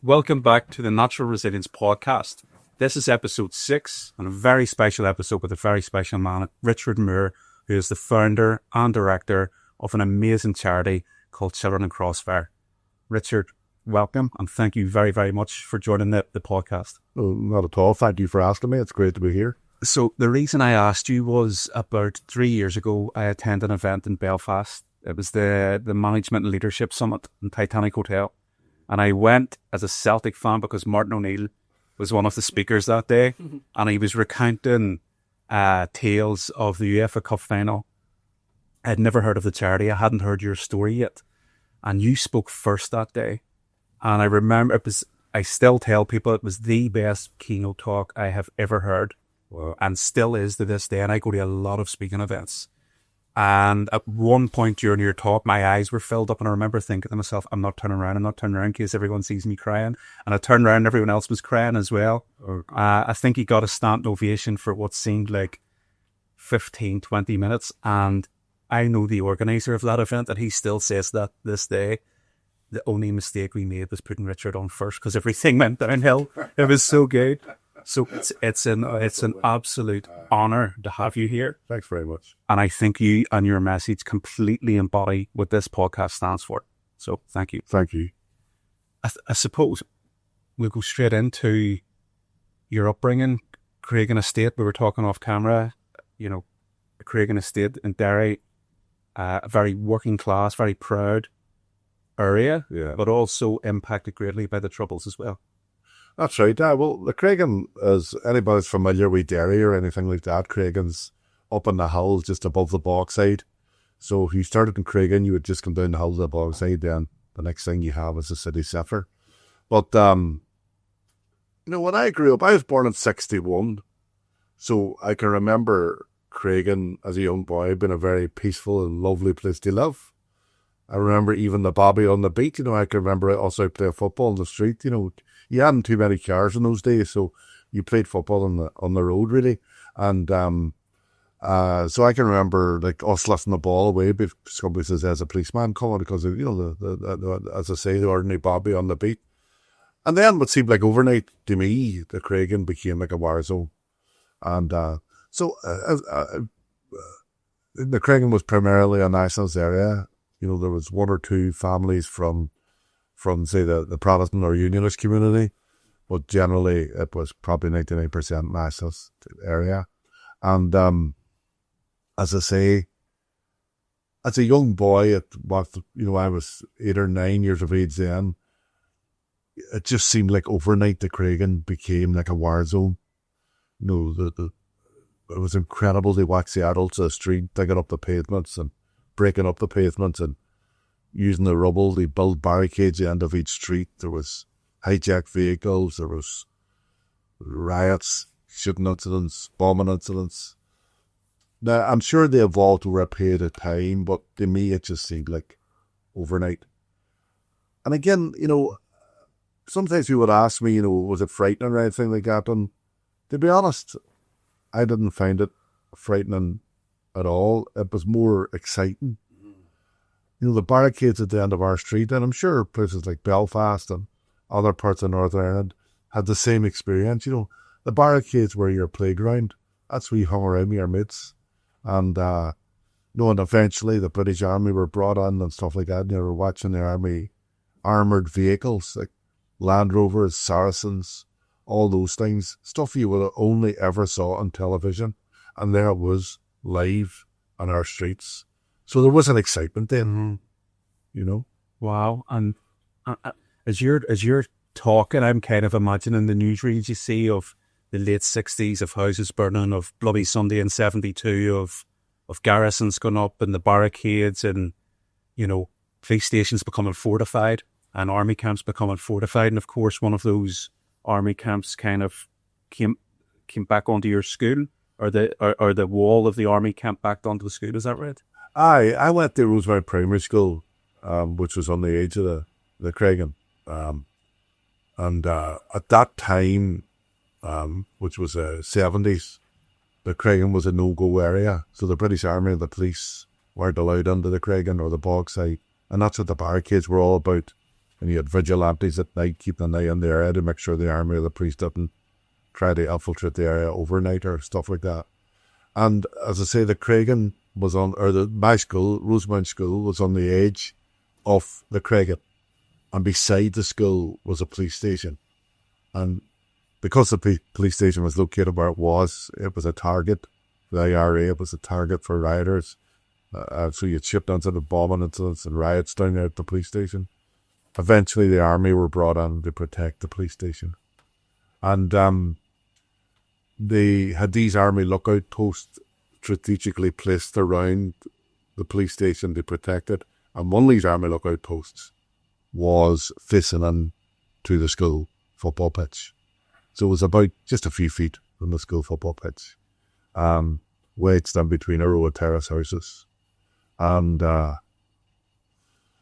Welcome back to the Natural Resilience Podcast. This is episode 6, and a very special episode with a very special man, Richard Moore, who is the founder and director of an amazing charity called Children in Crossfire. Richard, welcome, and thank you very, very much for joining the podcast. Oh, not at all. Thank you for asking me. It's great to be here. So the reason I asked you was about 3 years ago, I attended an event in Belfast. It was the Management and Leadership Summit in Titanic Hotel. And I went as a Celtic fan because Martin O'Neill was one of the speakers that day. And he was recounting tales of the UEFA Cup final. I had never heard of the charity. I hadn't heard your story yet. And you spoke first that day. And I remember, I still tell people it was the best keynote talk I have ever heard. Wow. And still is to this day. And I go to a lot of speaking events. And at one point during your talk, my eyes were filled up, and I remember thinking to myself, I'm not turning around in case everyone sees me crying. And I turned around and everyone else was crying as well. I think he got a standing ovation for what seemed like 15, 20 minutes. And I know the organizer of that event, and he still says that this day. The only mistake we made was putting Richard on first because everything went downhill. It was so good. So it's an absolute honour to have you here. Thanks very much. And I think you and your message completely embody what this podcast stands for. So thank you. Thank you. I suppose we'll go straight into your upbringing, Craigan Estate. We were talking off camera, Craigan Estate in Derry, a very working class, very proud area, but also impacted greatly by the Troubles as well. That's right. Well, the Craigan, as anybody's familiar with Derry or anything like that, Craigan's up in the hills just above the Bogside. So if you started in Craigan, you would just come down the hills of the Bogside, then the next thing you have is the city centre. But, when I grew up, I was born in 1961. So I can remember Craigan as a young boy being a very peaceful and lovely place to live. I remember even the bobby on the beat, I can remember also playing football on the street, You hadn't too many cars in those days, so you played football on the road, really. And so I can remember, us lifting the ball away, but somebody says there's a policeman coming because of, as I say, the ordinary bobby on the beat. And then what seemed like overnight to me, the Craigan became like a war zone. And so the Craigan was primarily a nationalist area. There was one or two families from say, the Protestant or Unionist community, but generally it was probably 99% nationalist area. And as I say, as a young boy, I was 8 or 9 years of age then, it just seemed like overnight the Craigan became like a war zone. It was incredible to watch the adults on the street digging up the pavements and breaking up the pavements and using the rubble to build barricades at the end of each street. There was hijacked vehicles, there was riots, shooting incidents, bombing incidents. Now, I'm sure they evolved over a period of time, but to me it just seemed like overnight. And again, sometimes people would ask me, was it frightening or anything like that? And to be honest, I didn't find it frightening at all. It was more exciting. The barricades at the end of our street, and I'm sure places like Belfast and other parts of Northern Ireland had the same experience. The barricades were your playground. That's where you hung around with your mates. And, and eventually the British Army were brought in and stuff like that. And you were watching the army armoured vehicles like Land Rovers, Saracens, all those things. Stuff you would have only ever saw on television. And there it was, live on our streets. So there was an excitement then, Wow. And as you're talking, I'm kind of imagining the newsreels you see of the late 60s, of houses burning, of Bloody Sunday in 72, of garrisons going up and the barricades and, police stations becoming fortified and army camps becoming fortified. And of course, one of those army camps kind of came back onto your school, or the wall of the army camp back onto the school. Is that right? I went to Rosemary Primary School, which was on the edge of the Craigan. And at that time, which was the 70s, the Craigan was a no-go area. So the British Army and the police weren't allowed into the Craigan or the Bogside. And that's what the barricades were all about. and you had vigilantes at night keeping an eye on the area to make sure the army or the police didn't try to infiltrate the area overnight or stuff like that. And as I say, the Craigan was on, or my school, Rosemount School, was on the edge of the Craigan, and beside the school was a police station. And because the police station was located where it was a target. The IRA, it was a target for rioters. So you'd shipped onto the bombing incidents and riots down there at the police station. Eventually the army were brought in to protect the police station. And they had these army lookout posts strategically placed around the police station to protect it. And one of these army lookout posts was facing in to the school football pitch. So it was about just a few feet from the school football pitch. Wedged in between a row of terrace houses. And I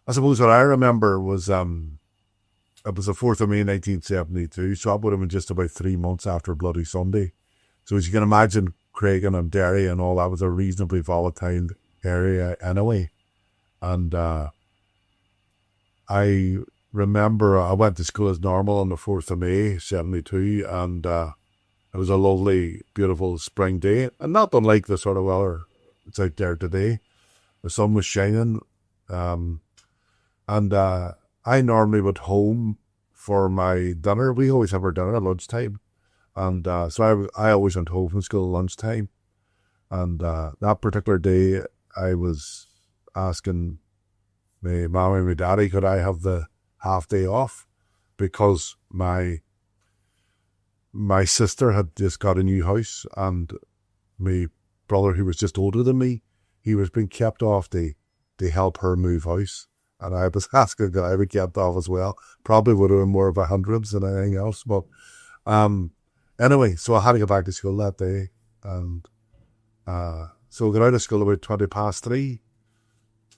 suppose what I remember was it was the 4th of May 1972, so that would have been just about 3 months after Bloody Sunday. So as you can imagine, Craigan and Derry and all that was a reasonably volatile area anyway. And I remember I went to school as normal on the 4th of May, 72, and it was a lovely, beautiful spring day, and not unlike the sort of weather that's out there today. The sun was shining, and I normally went home for my dinner. We always have our dinner at lunchtime, and so I always went home from school at lunchtime. And that particular day, I was asking my mum and my daddy, could I have the half day off, because my sister had just got a new house, and my brother, who was just older than me, he was being kept off to help her move house. And I was asking that I be kept off as well. Probably would have been more of a hindrance than anything else. But anyway, so I had to go back to school that day. And so I got out of school about 3:20.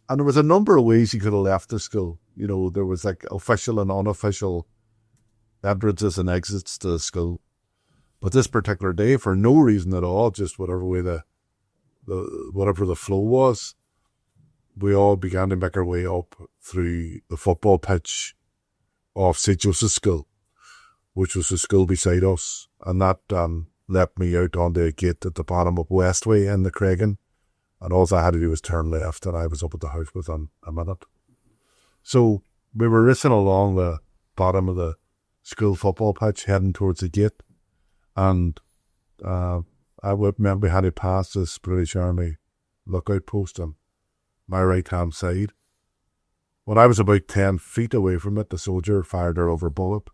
And there was a number of ways you could have left the school. You know, there was like official and unofficial entrances and exits to the school. But this particular day, for no reason at all, just whatever way whatever the flow was, we all began to make our way up through the football pitch of St. Joseph's School, which was the school beside us. And that let me out onto a gate at the bottom of Westway in the Craigan. And all I had to do was turn left, and I was up at the house within a minute. So we were racing along the bottom of the school football pitch, heading towards the gate. And I would remember we had to pass this British Army lookout post on my right-hand side. When I was about 10 feet away from it, the soldier fired a rubber bullet.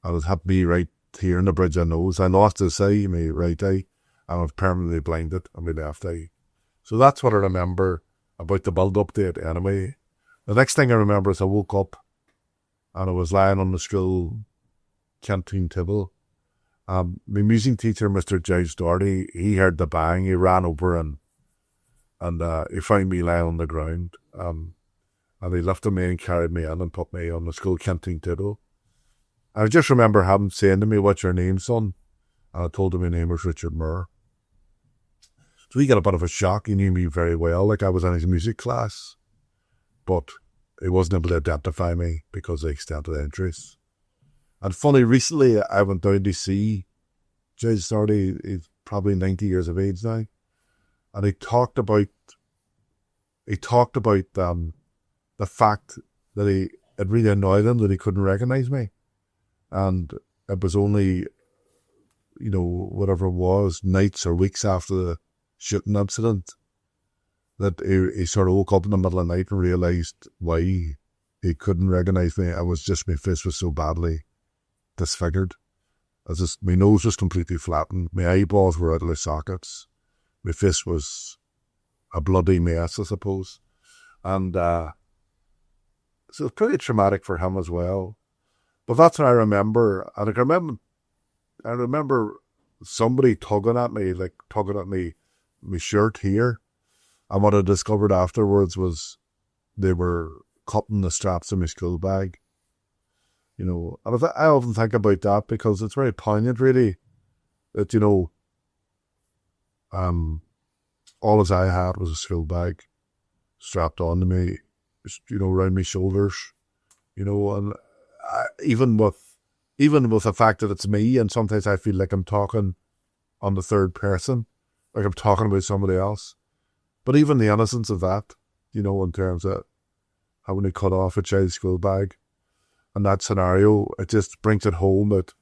And it hit me right here in the bridge of the nose. I lost the sight in my right eye, and I was permanently blinded in my left eye. So that's what I remember about the build-up to it anyway. The next thing I remember is I woke up and I was lying on the school canteen table. My music teacher, Mr. Giles Doherty, he heard the bang. He ran over and he found me lying on the ground. And he lifted me and carried me in and put me on the school canteen table. I just remember him saying to me, "What's your name, son?" And I told him my name was Richard Moore. So he got a bit of a shock. He knew me very well, like I was in his music class. But he wasn't able to identify me because of the extent of the injuries. And funny, recently I went down to see Judge Doherty. He's probably 90 years of age now. And he talked about the fact that it really annoyed him that he couldn't recognise me. And it was only, whatever it was, nights or weeks after the shooting incident, that he sort of woke up in the middle of the night and realised why he couldn't recognise me. I was just, my face was so badly disfigured. My nose was completely flattened. My eyeballs were out of their sockets. My face was a bloody mess, I suppose. And so it's pretty traumatic for him as well. But that's what I remember. And I remember somebody tugging at me, my shirt here. And what I discovered afterwards was they were cutting the straps of my school bag. And I often think about that because it's very poignant, really, that, all as I had was a school bag strapped onto me, around my shoulders. And even with the fact that it's me, and sometimes I feel like I'm talking on the third person, like I'm talking about somebody else. But even the innocence of that, in terms of having to cut off a child's school bag, and that scenario, it just brings it home that,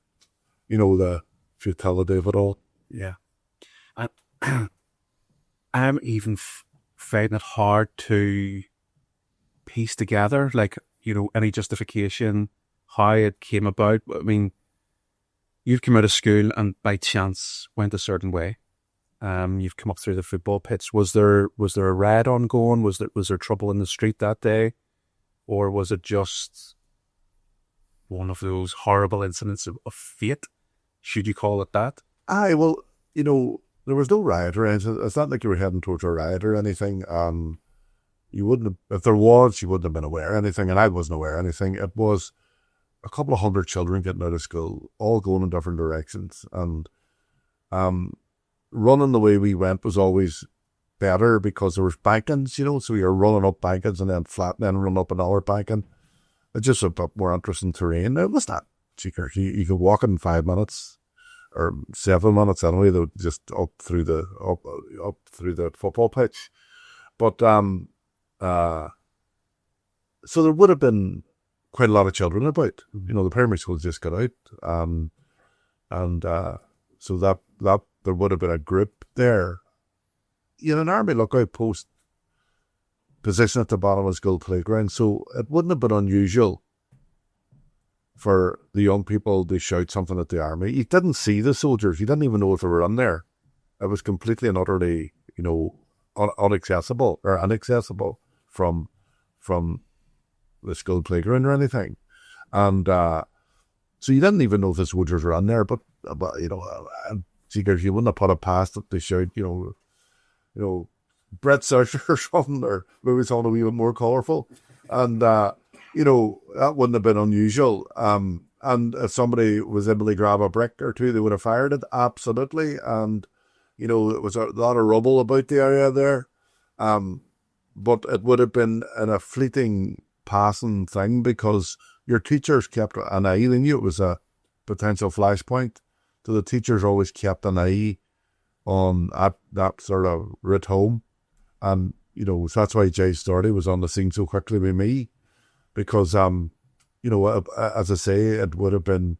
the futility of it all. Yeah. And I'm even finding it hard to piece together, like, any justification, how it came about. I mean, you've come out of school and by chance went a certain way. You've come up through the football pitch. Was there a riot ongoing? Was there trouble in the street that day? Or was it just one of those horrible incidents of fate? Should you call it that? Aye, well, there was no riot or anything. It's not like you were heading towards a riot or anything. You wouldn't have, if there was, you wouldn't have been aware of anything, and I wasn't aware of anything. It was a couple of hundred children getting out of school, all going in different directions. And running the way we went was always better because there was bankings, so you're running up bankings and then flat, and then run up another banking. It's just a bit more interesting terrain. It was not cheaper. You could walk in 5 minutes or 7 minutes anyway, though, just up through the football pitch. But so there would have been quite a lot of children about. The primary school just got out, and so that there would have been a group there. An army lookout post position at the bottom of the school playground, so it wouldn't have been unusual for the young people to shout something at the army. You didn't see the soldiers. You didn't even know if they were in there. It was completely and utterly, inaccessible from the school playground or anything. And so you didn't even know if the soldiers were in there, but you wouldn't have put it past it to shout, Brett Searcher or something, or maybe something a wee bit more colourful. And, that wouldn't have been unusual. And if somebody was able to grab a brick or two, they would have fired it, absolutely. And, it was a lot of rubble about the area there. But it would have been in a fleeting passing thing because your teachers kept an eye. They knew it was a potential flashpoint. So the teachers always kept an eye on that sort of route home. And, so that's why Jay Sturdy was on the scene so quickly with me. Because, as I say, it would have been,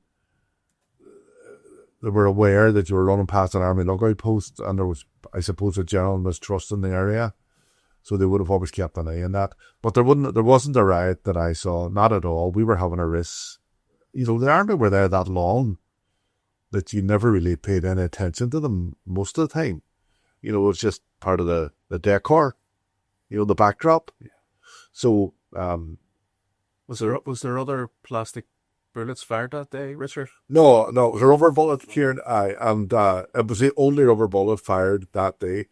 they were aware that you were running past an army lookout post, and there was, I suppose, a general mistrust in the area. So they would have always kept an eye on that. But there wasn't a riot that I saw, not at all. We were having a race. The army were there that long that you never really paid any attention to them most of the time. It was just part of the decor, the backdrop. Yeah. So, was there other plastic bullets fired that day, Richard? No, it was a rubber bullet, Kieran. And it was the only rubber bullet fired that day.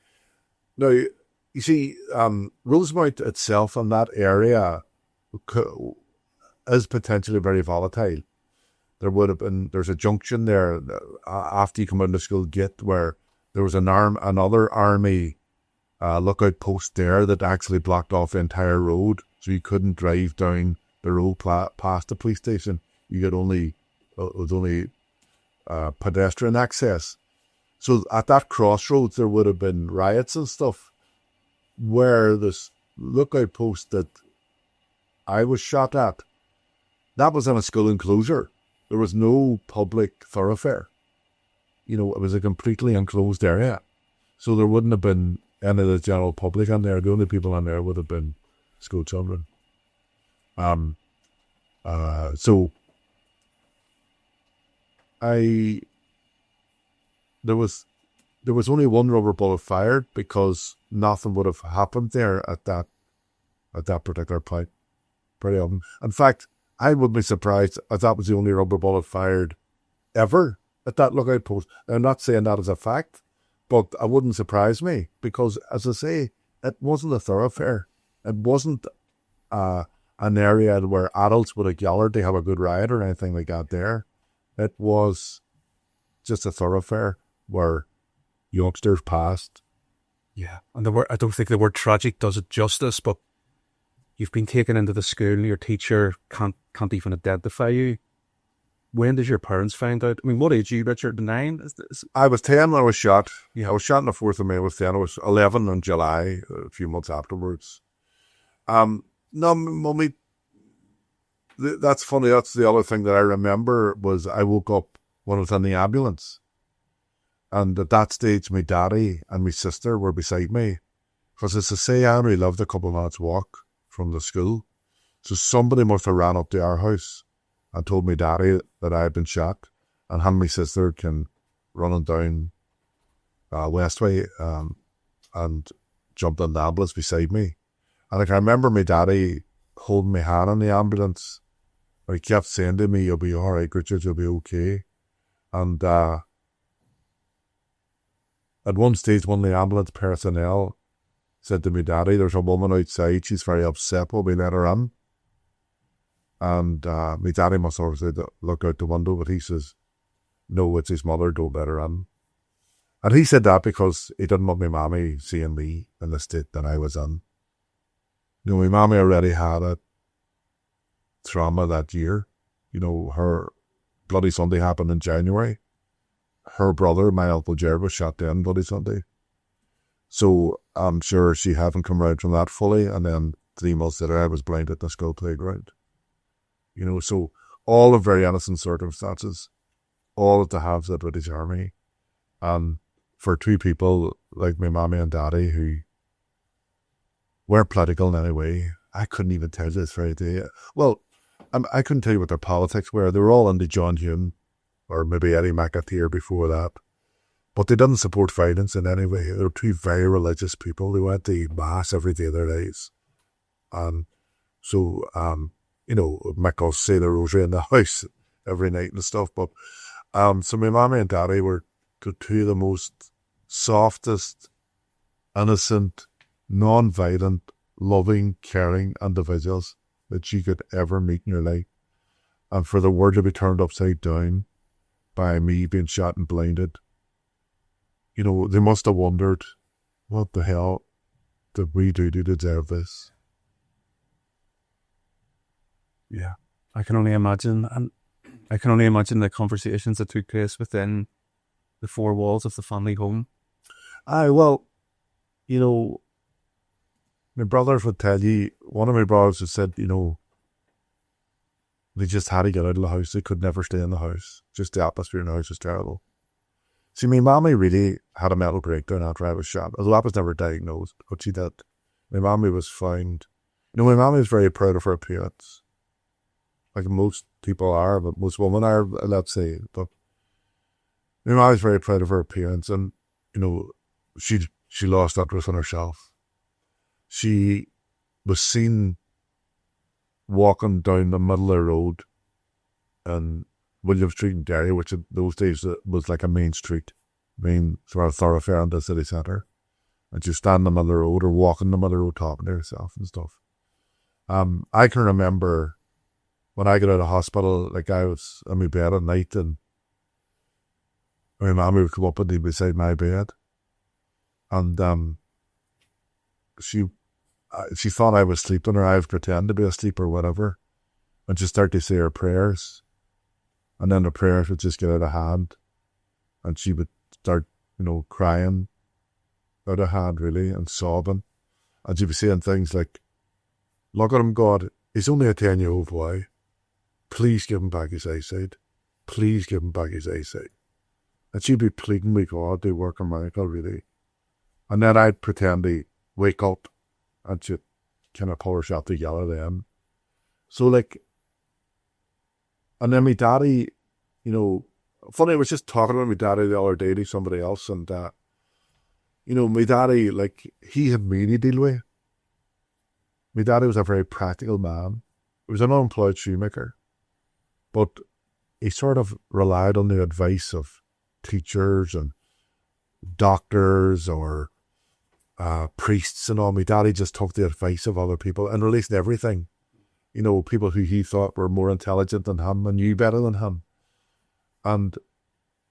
Now, you see, Rosemount itself and that area is potentially very volatile. There's a junction there after you come out of the school gate where there was another army lookout post there that actually blocked off the entire road, so you couldn't drive down the road past the police station. You could only pedestrian access. So at that crossroads, there would have been riots and stuff. Where this lookout post that I was shot at, that was in a school enclosure. There was no public thoroughfare. It was a completely enclosed area. So there wouldn't have been any of the general public in there. The only people in there would have been school children. So there was only one rubber bullet fired because nothing would have happened there at that particular point. Pretty often. In fact, I would be surprised if that was the only rubber bullet fired ever at that lookout post. I'm not saying that as a fact, but it wouldn't surprise me because, as I say, it wasn't a thoroughfare. It wasn't an area where adults would have gathered to have a good ride or anything like that there. It was just a thoroughfare where youngsters passed. Yeah, and I don't think the word tragic does it justice, but you've been taken into the school, your teacher can't even identify you. When did your parents find out? I mean, what age are you, Richard? 9? I was 10 when I was shot. Yeah. I was shot on the 4th of May. I was 10. I was 11 in July, a few months afterwards. No, Mummy, that's funny. That's the other thing that I remember was I woke up when I was in the ambulance. And at that stage, my daddy and my sister were beside me. Because as I say, I only lived a couple of minutes walk from the school. So somebody must have ran up to our house and told my daddy that I had been shot. And him and my sister came running down Westway and jumped in the ambulance beside me. And I remember my daddy holding my hand in the ambulance. He kept saying to me, "You'll be all right, Richard, you'll be okay." And at one stage, one of the ambulance personnel said to me, "Daddy, there's a woman outside. She's very upset. Will we let her in?" And my daddy must have said, "Look out the window," but he says, "No, it's his mother. Don't let her in." And he said that because he didn't want my mommy seeing me in the state that I was in. You know, my mommy already had a trauma that year. You know, her Bloody Sunday happened in January. Her brother, my Uncle Jared, was shot down Bloody Sunday. So I'm sure she hadn't come around from that fully. And then 3 months later, I was blinded at the school playground. You know, so all of very innocent circumstances, all at the halves of the British Army. And for two people like my mommy and daddy who weren't political in any way, I couldn't even tell you this very day. Well, I couldn't tell you what their politics were. They were all into John Hume or maybe Eddie McAteer before that. But they didn't support violence in any way. They were two very religious people. They went to mass every day of their lives. And so, you know, Mick will say the rosary in the house every night and stuff. But so my mommy and daddy were two of the most softest, innocent, non-violent, loving, caring individuals that you could ever meet in your life. And for the world to be turned upside down by me being shot and blinded, you know, they must have wondered, what the hell did we do to deserve this? Yeah, I can only imagine. And I can only imagine the conversations that took place within the four walls of the family home. Well, you know, my brothers would tell you, one of my brothers had said, you know, they just had to get out of the house. They could never stay in the house. Just the atmosphere in the house was terrible. See, my mommy really had a mental breakdown after I was shot, although I was never diagnosed, but she did. My mommy was found, you know, my mommy was very proud of her appearance. Like most people are, but most women are, let's say. But my mom was very proud of her appearance, and, you know, she lost interest in herself. She was seen walking down the middle of the road in William Street in Derry, which in those days was like a main street, main sort of thoroughfare in the city centre. And she'd stand in the middle of the road or walk in the middle of the road talking to herself and stuff. I can remember when I got out of hospital, like I was in my bed at night and my mommy would come up and be beside my bed. And she thought I was sleeping or I was pretending to be asleep or whatever. And she'd start to say her prayers. And then the prayers would just get out of hand. And she would start, you know, crying out of hand, really, and sobbing. And she'd be saying things like, "Look at him, God. He's only a 10-year-old boy. Please give him back his eyesight. Please give him back his eyesight." And she'd be pleading with God to work a miracle, really. And then I'd pretend to wake up and she'd kind of pull herself together then. So, like, and then my daddy, you know, funny, I was just talking about my daddy the other day to somebody else, and, you know, my daddy, like, he had me to deal with. My daddy was a very practical man. He was an unemployed shoemaker, but he sort of relied on the advice of teachers and doctors or priests and all. My daddy just took the advice of other people and released everything. You know, people who he thought were more intelligent than him and knew better than him. And,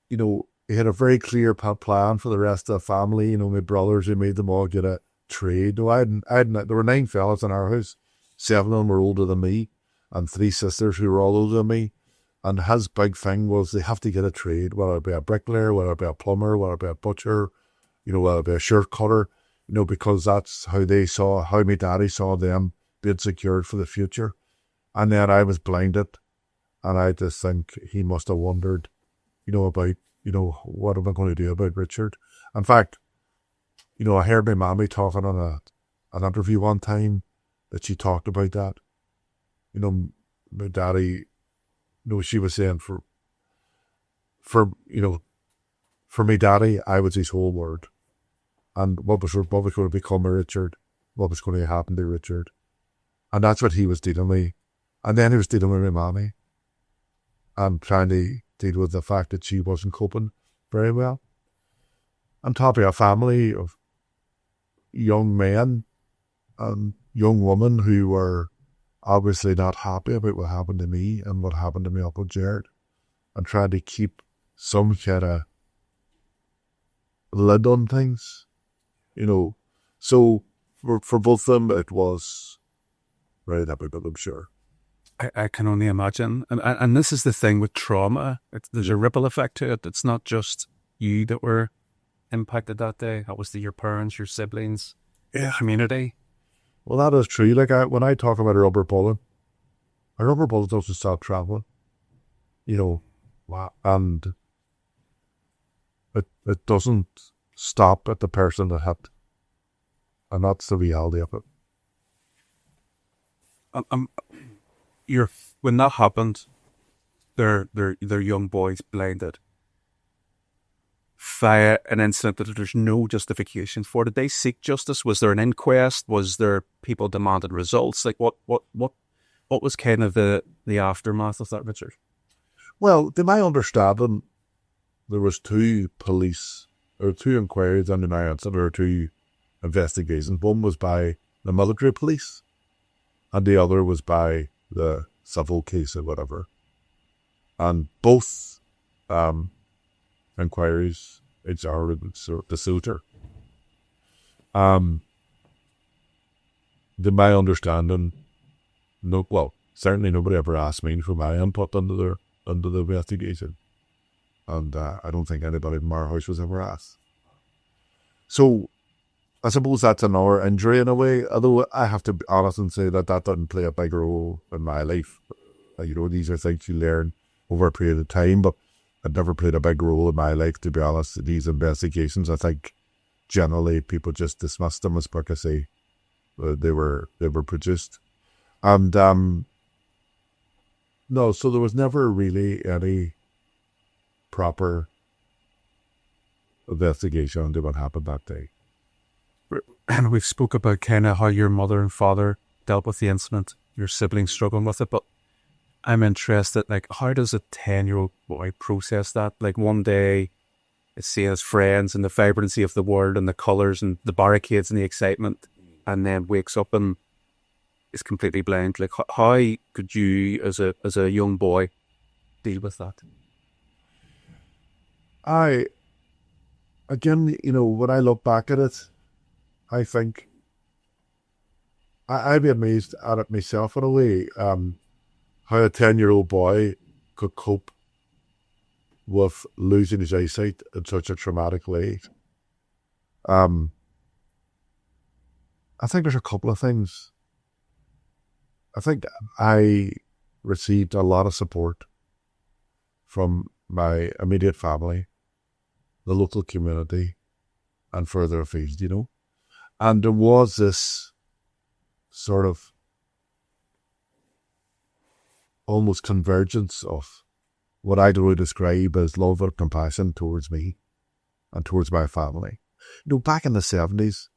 you know, he had a very clear plan for the rest of the family. You know, my brothers, he made them all get a trade. No, there were 9 fellas in our house. 7 of them were older than me, and 3 sisters who were all older than me. And his big thing was they have to get a trade, whether it be a bricklayer, whether it be a plumber, whether it be a butcher, whether it be a shirt cutter, because that's how how my daddy saw them being secured for the future. And then I was blinded, and I just think he must have wondered, about, what am I going to do about Richard? In fact, I heard my mommy talking on an interview one time that she talked about that. My daddy, she was saying for my daddy, I was his whole world. And what was going to become of Richard, what was going to happen to Richard. And that's what he was dealing with. And then he was dealing with my mommy and trying to deal with the fact that she wasn't coping very well. On top of a family of young men and young women who were obviously not happy about what happened to me and what happened to my Uncle Jared, and trying to keep some kind of lid on things, So for both of them, it was very difficult, I'm sure. I can only imagine. And this is the thing with trauma. There's a ripple effect to it. It's not just you that were impacted that day. Obviously your parents, your siblings, your community. Well, that is true. Like when I talk about a rubber bullet doesn't stop traveling. And it doesn't stop at the person that hit. And that's the reality of it. When that happened, their young boys blinded via an incident that there's no justification for. Did they seek justice? Was there an inquest? Was there people demanded results? Like what was kind of the aftermath of that, Richard? Well, to my understanding, there was 2 inquiries into my incident, or 2 investigations. One was by the military police, and the other was by the civil case or whatever. And both inquiries, HR the suitor. To my understanding, certainly nobody ever asked me for my input under the investigation. And I don't think anybody in our house was ever asked. So I suppose that's another injury in a way, although I have to be honest and say that didn't play a big role in my life. These are things you learn over a period of time, but it never played a big role in my life, to be honest. These investigations, I think generally people just dismissed them as because they were produced. And no, so there was never really any proper investigation into what happened that day. And we've spoke about kind of how your mother and father dealt with the incident, your siblings struggling with it, but I'm interested, like, how does a 10-year-old boy process that? Like, one day it's seeing his friends and the vibrancy of the world and the colours and the barricades and the excitement, and then wakes up and is completely blind. Like, how could you, as a young boy, deal with that? When I look back at it, I think I'd be amazed at it myself in a way, how a 10-year-old boy could cope with losing his eyesight in such a traumatic way. I think there's a couple of things. I think I received a lot of support from my immediate family, the local community, and further afield, And there was this sort of almost convergence of what I would describe as love and compassion towards me and towards my family. Back in the 70s,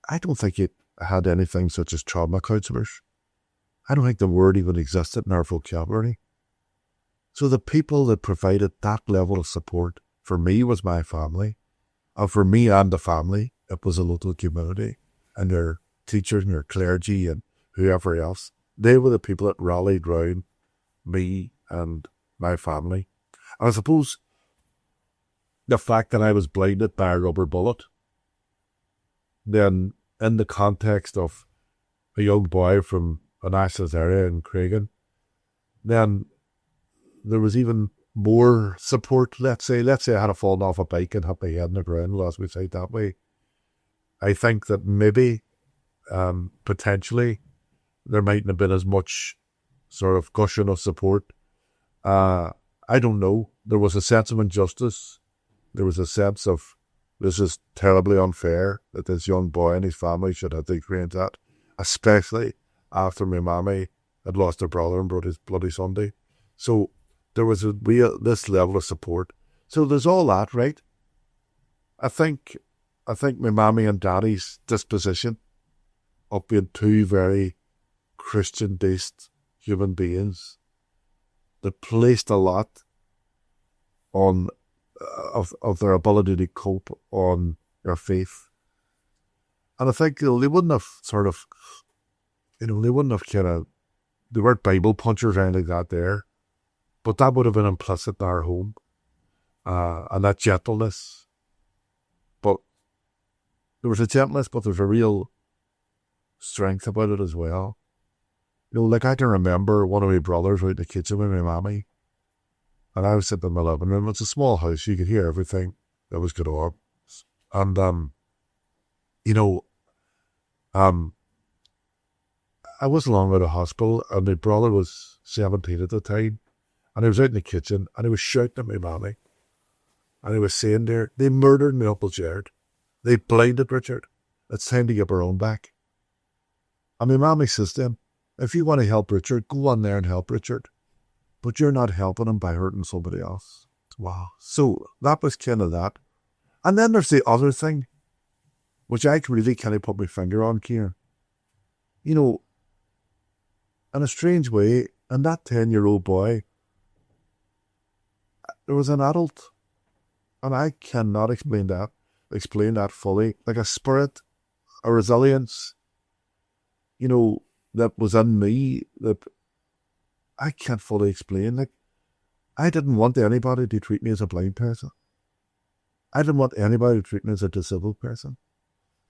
I don't think it had anything such as trauma counsellors. I don't think the word even existed in our vocabulary. So the people that provided that level of support for me was my family. And for me and the family, it was a local community and their teachers and their clergy and whoever else. They were the people that rallied round me and my family. And I suppose the fact that I was blinded by a rubber bullet, then in the context of a young boy from a nationalist area in Cragan, then there was even more support. Let's say I had fallen off a bike and hit my head in the ground, lost my sight that way. I think that maybe, potentially, there mightn't have been as much sort of cushion of support. I don't know. There was a sense of injustice. There was a sense of, this is terribly unfair that this young boy and his family should have to experience that, especially after my mammy had lost her brother and brought his bloody Sunday. So there was this level of support. So there's all that, right? I think my mammy and daddy's disposition of being two very Christian-based human beings that placed a lot on of their ability to cope on their faith. And I think, they wouldn't have sort of, they wouldn't have they weren't Bible punchers or anything like that there, but that would have been implicit in our home, and that gentleness. But there was a gentleness, but there's a real strength about it as well. Like I can remember one of my brothers out in the kitchen with my mammy, and I was sitting in my living room. It's a small house, you could hear everything that was going on. And, I was long out of hospital, and my brother was 17 at the time, and he was out in the kitchen, and he was shouting at my mammy, and he was saying there, they murdered my Uncle Jared. They blinded Richard. It's time to get our own back. And my mammy says to him, if you want to help Richard, go on there and help Richard. But you're not helping him by hurting somebody else. Wow. So that was kind of that. And then there's the other thing, which I really can't put my finger on, Kieran. In a strange way, in that 10-year-old boy, there was an adult, and I cannot explain that fully, like a spirit, a resilience, that was in me that I can't fully explain. Like, I didn't want anybody to treat me as a blind person. I didn't want anybody to treat me as a disabled person.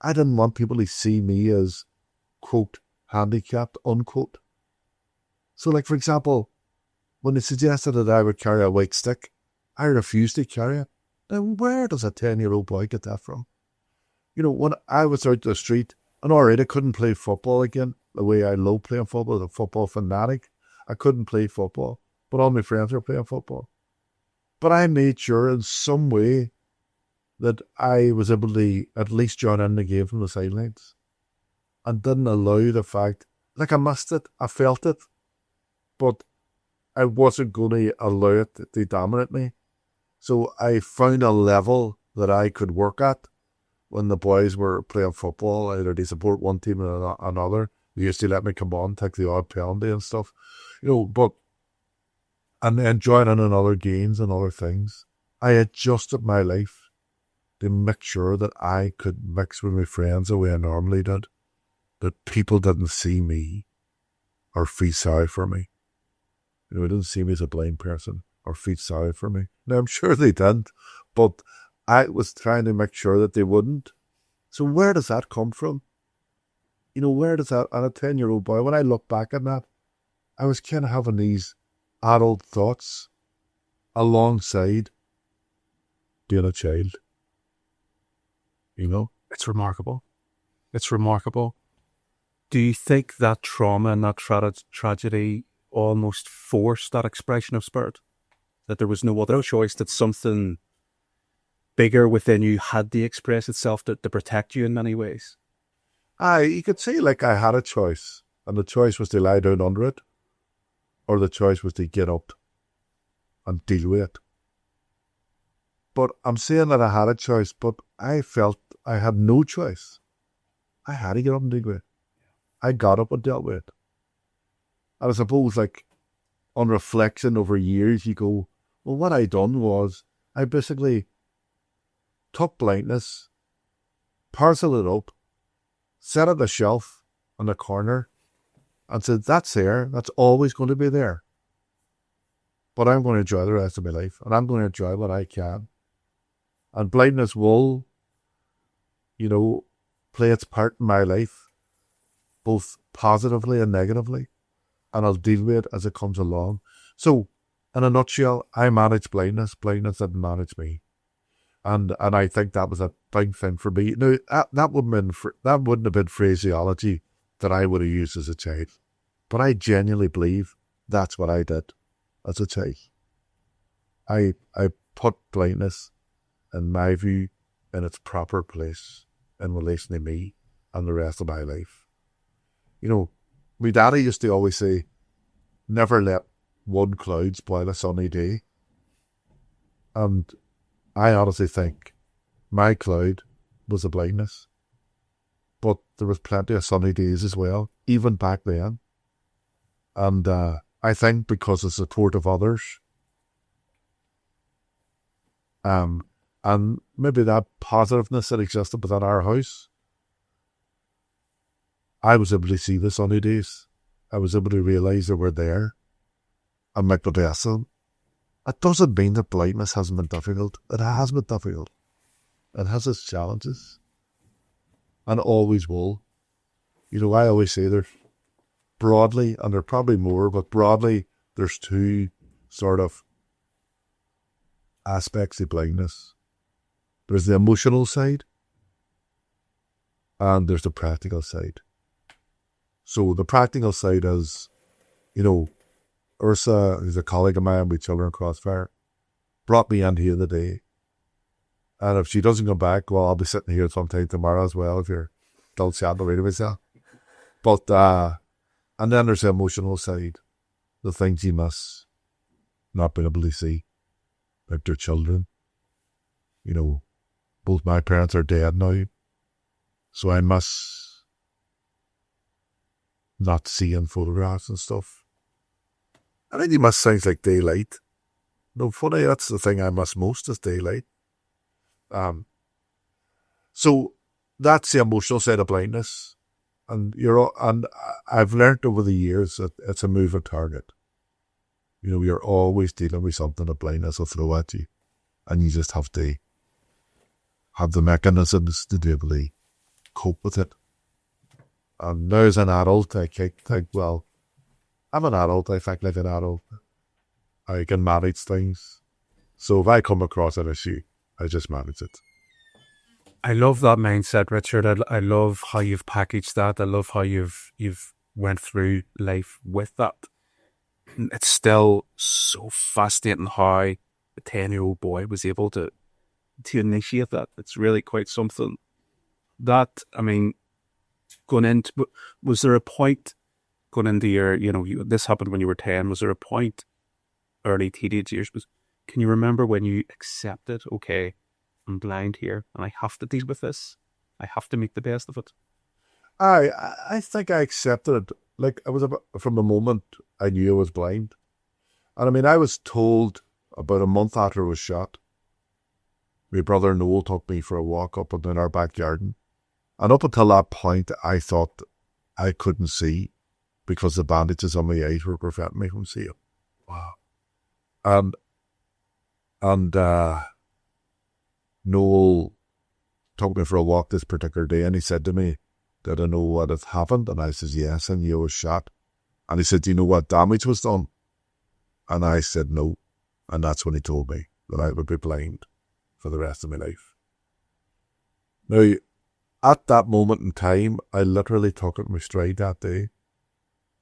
I didn't want people to see me as, quote, handicapped, unquote. So, like, for example, when they suggested that I would carry a white stick, I refused to carry it. Now, where does a 10-year-old boy get that from? When I was out the street, and alright, I couldn't play football again, the way I love playing football, the football fanatic. I couldn't play football, but all my friends were playing football. But I made sure in some way that I was able to at least join in the game from the sidelines, and didn't allow the fact, like I missed it, I felt it, but I wasn't going to allow it to dominate me. So I found a level that I could work at when the boys were playing football, either to support one team or another. They used to let me come on, take the odd penalty and stuff, and then join in other games and other things. I adjusted my life to make sure that I could mix with my friends the way I normally did, that people didn't see me or feel sorry for me. They didn't see me as a blind person or feel sorry for me. Now, I'm sure they didn't, but I was trying to make sure that they wouldn't. So where does that come from? Where does that, and a 10-year-old boy, when I look back at that, I was kind of having these adult thoughts alongside being a child. It's remarkable. It's remarkable. Do you think that trauma and that tragedy almost forced that expression of spirit? That there was no other choice, that something bigger within you had to express itself to protect you in many ways? You could say like I had a choice, and the choice was to lie down under it, or the choice was to get up and deal with it. But I'm saying that I had a choice, but I felt I had no choice. I had to get up and deal with it. I got up and dealt with it. And I suppose, like, on reflection over years, you go, well, what I done was I basically took blindness, parceled it up, set it on the shelf on the corner, and said, that's there, that's always going to be there. But I'm going to enjoy the rest of my life, and I'm going to enjoy what I can. And blindness will, play its part in my life. both positively and negatively, and I'll deal with it as it comes along. So, in a nutshell, I manage blindness. Blindness didn't manage me. And I think that was a big thing for me. Now, that wouldn't have been phraseology that I would have used as a child. But I genuinely believe that's what I did as a child. I put blindness, in my view, in its proper place in relation to me and the rest of my life. You know, my daddy used to always say, never let one cloud spoil a sunny day. And I honestly think my cloud was a blindness. But there was plenty of sunny days as well, even back then. And I think because of the support of others, and maybe that positiveness that existed within our house, I was able to see the sunny days. I was able to realise they were there and make the best of them. It doesn't mean that blindness hasn't been difficult. It has been difficult. It has its challenges. And it always will. You know, I always say there's broadly, and there are probably more, but broadly, there's two sort of aspects of blindness. There's the emotional side, and there's the practical side. So the practical side is, you know, Ursa, who's a colleague of mine with Children Crossfire, brought me in here today. And if she doesn't come back, well, I'll be sitting here sometime tomorrow as well, if you're still chatting away to myself. But, and then there's the emotional side, the things you miss, not being able to see, like their children. You know, both my parents are dead now, so I miss not seeing photographs and stuff. And then you miss things like daylight. No, funny, that's the thing I miss most is daylight. So that's the emotional side of blindness. And I've learned over the years that it's a moving target. You know, you're always dealing with something that blindness will throw at you. And you just have to have the mechanisms to be able to cope with it. And now as an adult, I think, well, I'm an adult, I think like an adult. I can manage things. So if I come across an issue, I just manage it. I love that mindset, Richard. I love how you've packaged that. I love how you've went through life with that. It's still so fascinating how a 10-year-old boy was able to initiate that. It's really quite something. That, I mean, going into, was there a point going into your, you know, this happened when you were 10, was there a point, early teenage years, can you remember when you accepted, okay, I'm blind here and I have to deal with this? I have to make the best of it. I think I accepted it. Like, I was from the moment I knew I was blind. And I mean, I was told about a month after I was shot. My brother Noel took me for a walk up and down our back garden. And up until that point, I thought I couldn't see because the bandages on my eyes were preventing me from seeing. Wow. And Noel took me for a walk this particular day, and he said to me, did I know what had happened? And I said, yes, and you was shot. And he said, do you know what damage was done? And I said, no. And that's when he told me that I would be blind for the rest of my life. Now, at that moment in time, I literally took it in my stride that day.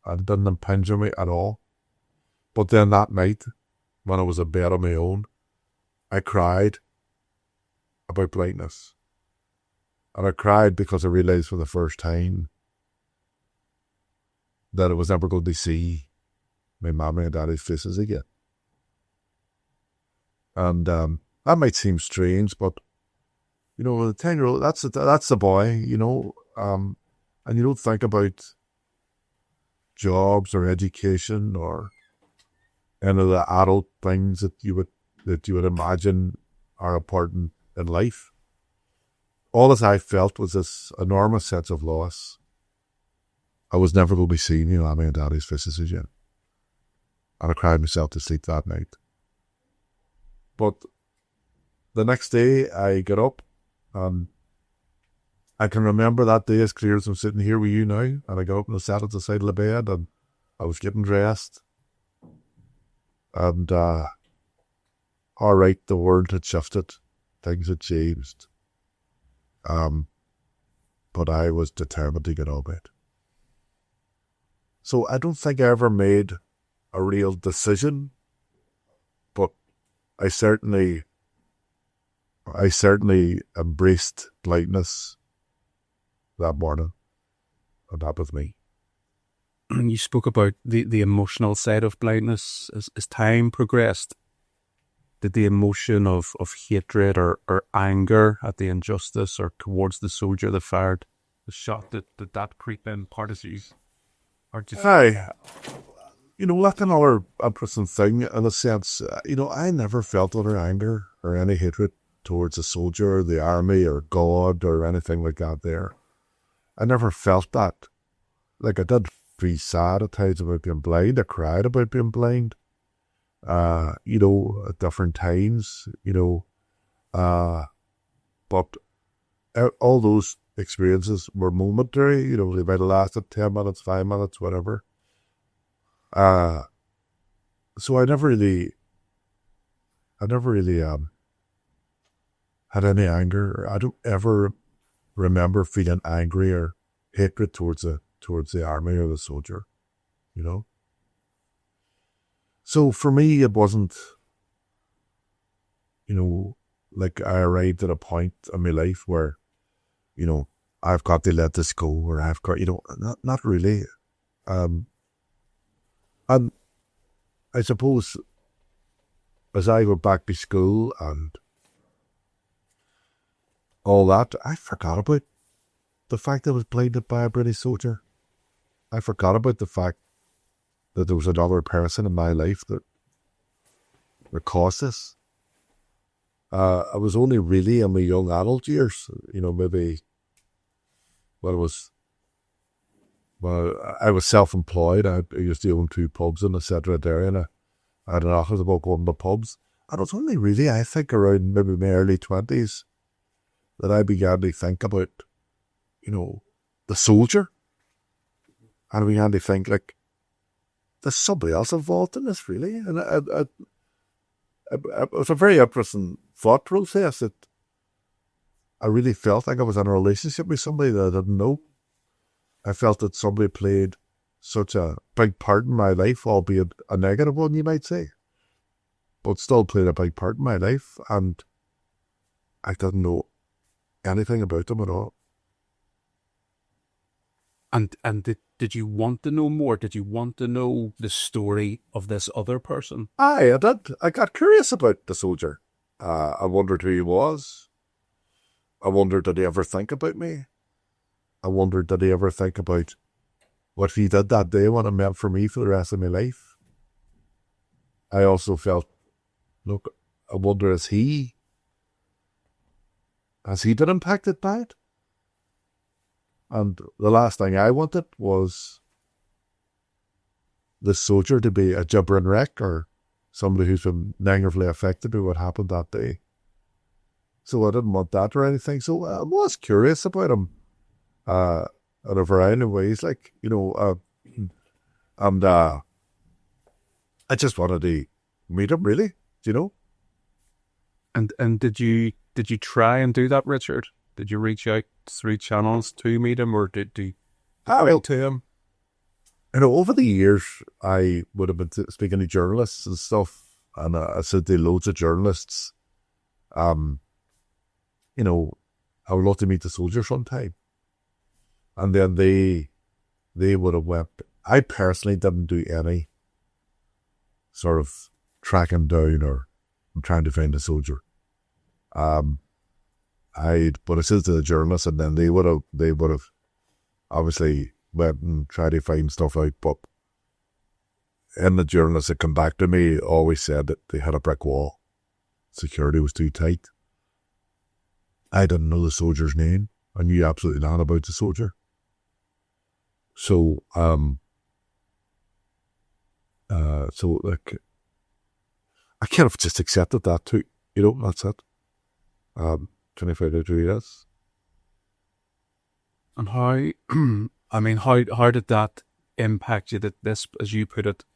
And it didn't impinge on me at all. But then that night, when I was in bed on my own, I cried about blindness. And I cried because I realised for the first time that I was never going to see my mommy and daddy's faces again. And that might seem strange, but, you know, the 10-year-old, that's the boy, you know, and you don't think about jobs or education or any of the adult things that you would imagine are important in life. All that I felt was this enormous sense of loss. I was never going to be seeing mommy and daddy's faces again. And I cried myself to sleep that night. But the next day I got up and I can remember that day as clear as I'm sitting here with you now, and I got up and I sat at the side of the bed, and I was getting dressed, and all right, the world had shifted, things had changed, but I was determined to get on with it. So I don't think I ever made a real decision, but I certainly embraced blindness that morning, and that was me. You spoke about the emotional side of blindness. As time progressed, did the emotion of hatred or anger at the injustice or towards the soldier that fired the shot, did that creep in part of you? Or just... Hi. That's another interesting thing in a sense. I never felt utter anger or any hatred towards a soldier or the army or God or anything like that there. I never felt that. Like, I did feel sad at times about being blind. I cried about being blind, at different times, but all those experiences were momentary. They might have lasted 10 minutes, 5 minutes, whatever. So I never really had any anger. I don't ever remember feeling angry or hatred towards the army or the soldier, So for me, it wasn't, like I arrived at a point in my life where, I've got to let this go, or I've got, not really. And I suppose as I go back to school and all that, I forgot about the fact that I was blinded by a British soldier. I forgot about the fact that there was another person in my life that caused this. I was only really in my young adult years, maybe when I was self-employed. I used to own 2 pubs in the centre of Derry, and I had an office about going to pubs. And it was only really, I think, around maybe my early 20s that I began to think about, the soldier. And I began to think, like, there's somebody else involved in this, really. And it was a very interesting thought process that I really felt like I was in a relationship with somebody that I didn't know. I felt that somebody played such a big part in my life, albeit a negative one, you might say, but still played a big part in my life, and I didn't know anything about them at all. And did you want to know more? Did you want to know the story of this other person? Aye, I did. I got curious about the soldier. I wondered who he was. I wondered, did he ever think about me? I wondered, did he ever think about what he did that day, what it meant for me for the rest of my life? I also felt, look, I wonder, has he been impacted by it? And the last thing I wanted was the soldier to be a gibbering wreck or somebody who's been negatively affected by what happened that day. So I didn't want that or anything. So I was curious about him in a variety of ways, and I just wanted to meet him, really, And did you try and do that, Richard? Did you reach out through channels to meet him, or did you to him? Over the years, I would have been speaking to journalists and stuff, and I said to loads of journalists, I would love to meet the soldier sometime. And then they would have went. I personally didn't do any sort of tracking down or trying to find a soldier. But I said to the journalists, and then they would have obviously went and tried to find stuff out. But and the journalists that come back to me always said that they had a brick wall. Security was too tight. I didn't know the soldier's name. I knew absolutely nothing about the soldier. So, like, I kind of just accepted that too. That's it. 25 to 2 years. And how, I mean, how did that impact you? That this, as you put it,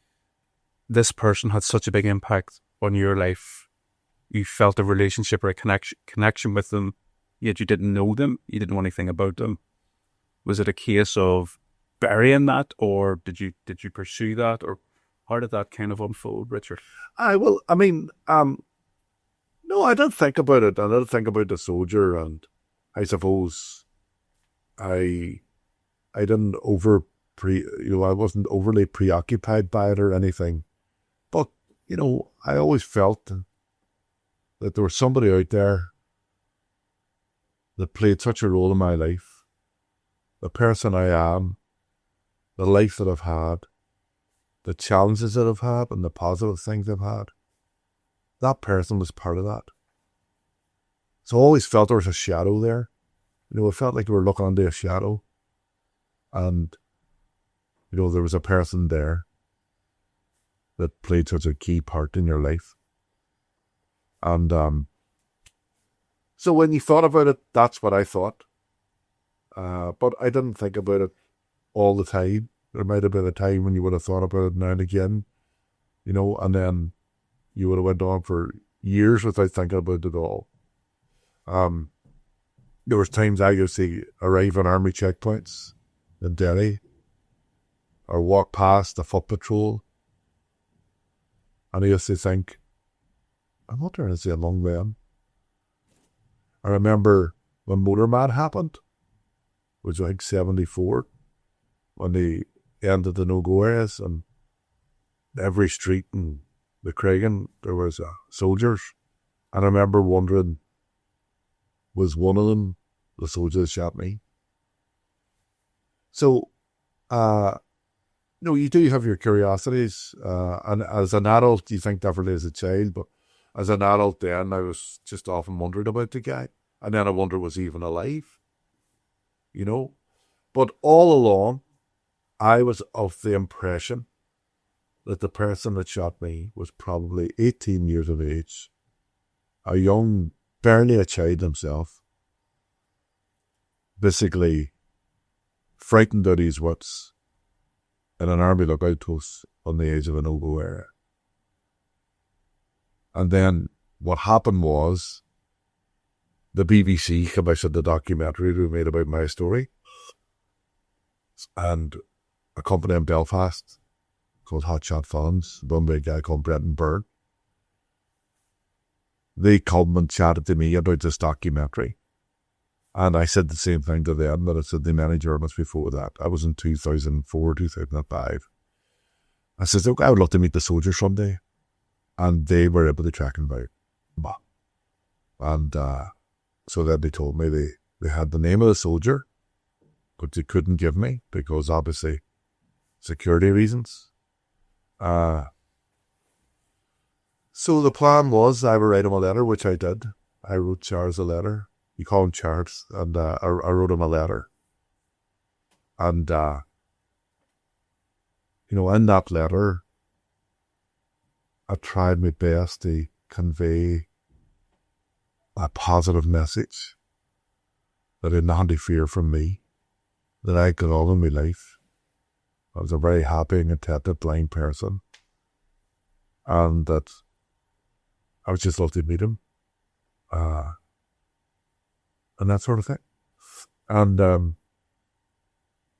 this person had such a big impact on your life. You felt a relationship or a connection with them, yet you didn't know them. You didn't know anything about them. Was it a case of burying that, or did you pursue that, or how did that kind of unfold, Richard? Well, I mean, no, I didn't think about it. I didn't think about the soldier, and I suppose I didn't I wasn't overly preoccupied by it or anything. But, I always felt that there was somebody out there that played such a role in my life, the person I am, the life that I've had, the challenges that I've had, and the positive things I've had. That person was part of that. So I always felt there was a shadow there. It felt like we were looking under a shadow. And, there was a person there that played such a key part in your life. And so when you thought about it, that's what I thought. But I didn't think about it all the time. There might have been a time when you would have thought about it now and again, and then you would have went on for years without thinking about it at all. There was times I used to arrive on army checkpoints in Derry or walk past the foot patrol, and I used to think, I wonder is he among them? I remember when Motormad happened, which was like 74, when they ended the no-go areas, and every street in the Craigan there was soldiers, and I remember wondering, was one of them the soldier that shot me? So, you do have your curiosities, and as an adult you think differently as a child, but as an adult then I was just often wondering about the guy, and then I wondered, was he even alive? But all along I was of the impression that the person that shot me was probably 18 years of age, a young, barely a child himself, basically frightened out his wits in an army lookout post on the edge of a no-go area. And then what happened was the BBC commissioned a documentary they made about my story, and a company in Belfast called Hot Shot Films, run by a guy called Brenton Byrne. They come and chatted to me about this documentary. And I said the same thing to them that I said to many journalists before that. I was in 2004, 2005. I said, look, I would love to meet the soldiers someday. And they were able to track him down. And so then they told me they had the name of the soldier, but they couldn't give me because obviously security reasons. So the plan was I would write him a letter, which I did. I wrote Charles a letter. You call him Charles, and I wrote him a letter. And, in that letter, I tried my best to convey a positive message that he had nothing to fear from me, that I got on in my life. I was a very happy and contented blind person, and that I would just love to meet him, and that sort of thing. And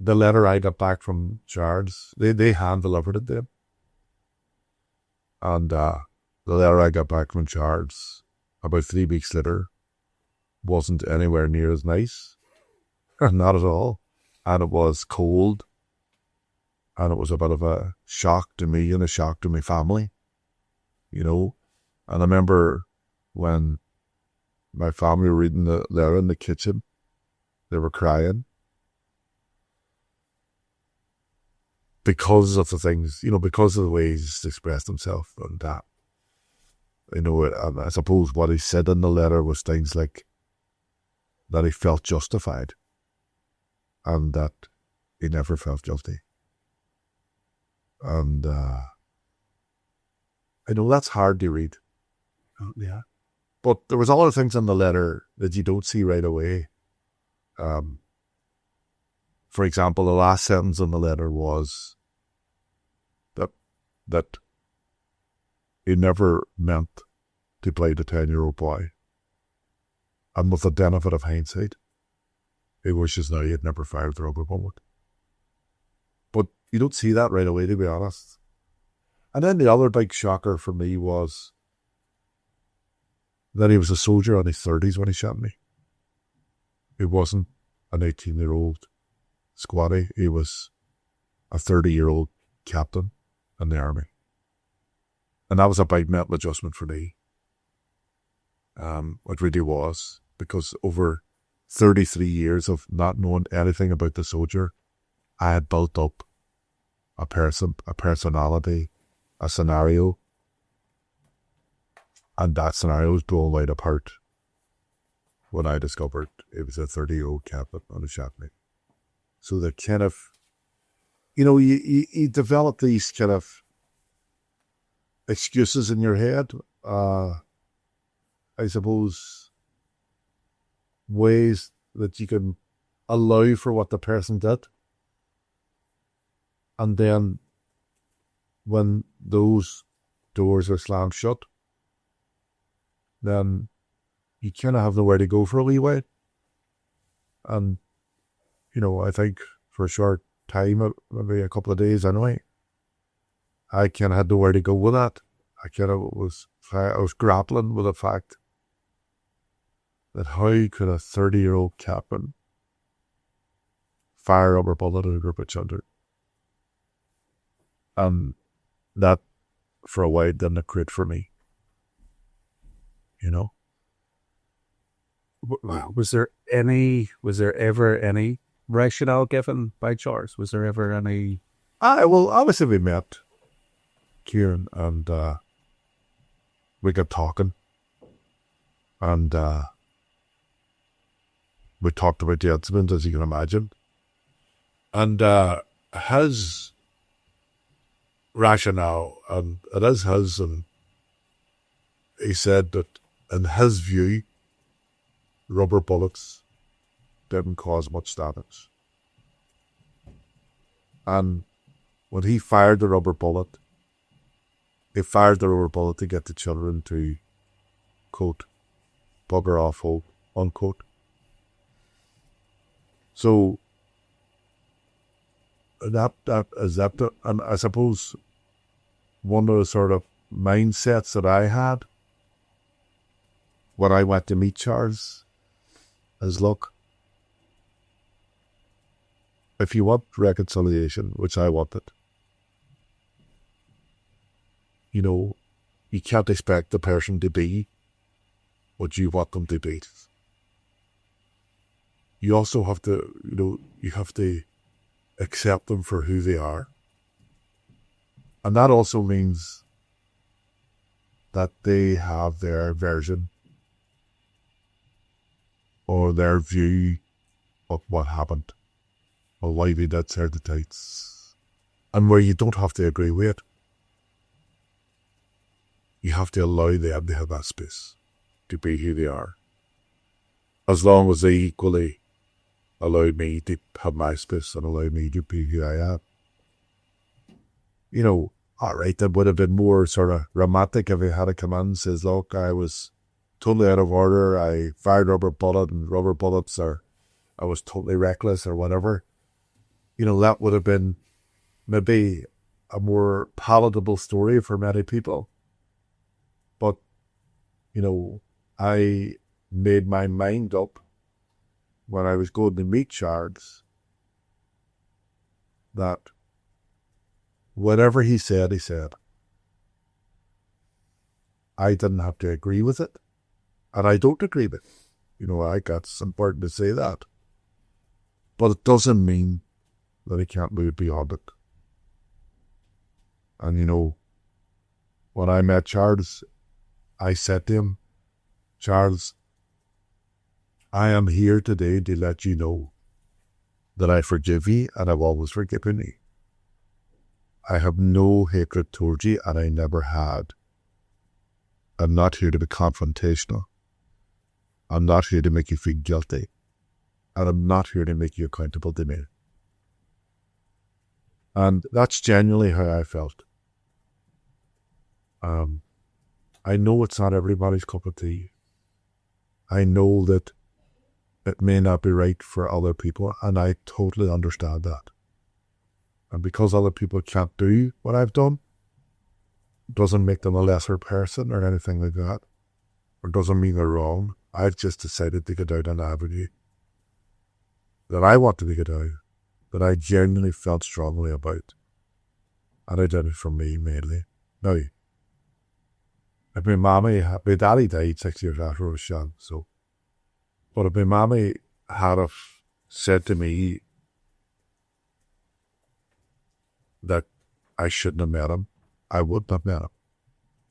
the letter I got back from Charles, they hand-delivered it to him. And the letter I got back from Charles about 3 weeks later wasn't anywhere near as nice. Not at all. And it was cold. And it was a bit of a shock to me and a shock to my family, And I remember when my family were reading the letter in the kitchen, they were crying. Because of the things, because of the way he's expressed himself and that. And I suppose what he said in the letter was things like that he felt justified and that he never felt guilty. And I know that's hard to read. Oh, yeah. But there was a lot of things in the letter that you don't see right away. for example, the last sentence in the letter was that he never meant to play the 10-year-old boy. And with the benefit of hindsight, he wishes now he had never fired the rubber bullet. But you don't see that right away, to be honest. And then the other big shocker for me was that he was a soldier in his 30s when he shot me. He wasn't an 18-year-old squatty. He was a 30-year-old captain in the army. And that was a big mental adjustment for me. It really was, because over 33 years of not knowing anything about the soldier, I had built up a personality, a scenario, and that scenario was blown right apart when I discovered it was a 30-year-old captain on a shot me. So the kind of, you develop these kind of excuses in your head, I suppose, ways that you can allow for what the person did. And then when those doors are slammed shut, then you kind of have nowhere to go for a wee while. And, I think for a short time, maybe a couple of days anyway, I kind of had nowhere to go with that. I was grappling with the fact that how could a 30-year-old captain fire a rubber bullet at a group of children? And that, for a while, didn't occur for me. Was there ever any rationale given by Charles? Was there ever any? Well, obviously we met Kieran and we got talking, and we talked about the incident, as you can imagine, and his rationale, and it is his, and he said that in his view, rubber bullets didn't cause much damage. And when he fired the rubber bullet, he fired the rubber bullet to get the children to, quote, bugger off home, unquote. So that is that, and I suppose one of the sort of mindsets that I had when I went to meet Charles is, look, if you want reconciliation, which I wanted, you can't expect the person to be what you want them to be. You also have to, you have to accept them for who they are. And that also means that they have their version or their view of what happened or why they did certain things, and where you don't have to agree with it. You have to allow them to have that space to be who they are, as long as they equally allow me to have my space and allow me to be who I am. All right, that would have been more sort of romantic if he had to come in and says, look, I was totally out of order, I fired rubber bullet, and rubber bullets I was totally reckless or whatever. That would have been maybe a more palatable story for many people. But, I made my mind up when I was going to meet Charles that whatever he said, I didn't have to agree with it. And I don't agree with it. I think that's important to say that. But it doesn't mean that he can't move beyond it. And, when I met Charles, I said to him, Charles, I am here today to let you know that I forgive you and I've always forgiven you. I have no hatred towards you, and I never had. I'm not here to be confrontational. I'm not here to make you feel guilty. And I'm not here to make you accountable to me. And that's genuinely how I felt. I know it's not everybody's cup of tea. I know that it may not be right for other people, and I totally understand that. And because other people can't do what I've done, doesn't make them a lesser person or anything like that, or doesn't mean they're wrong. I've just decided to get out an avenue that I wanted to get out, that I genuinely felt strongly about. And I did it for me mainly. Now, if my daddy died 6 years after I was young, so, but if my mommy had have said to me that I shouldn't have met him, I wouldn't have met him.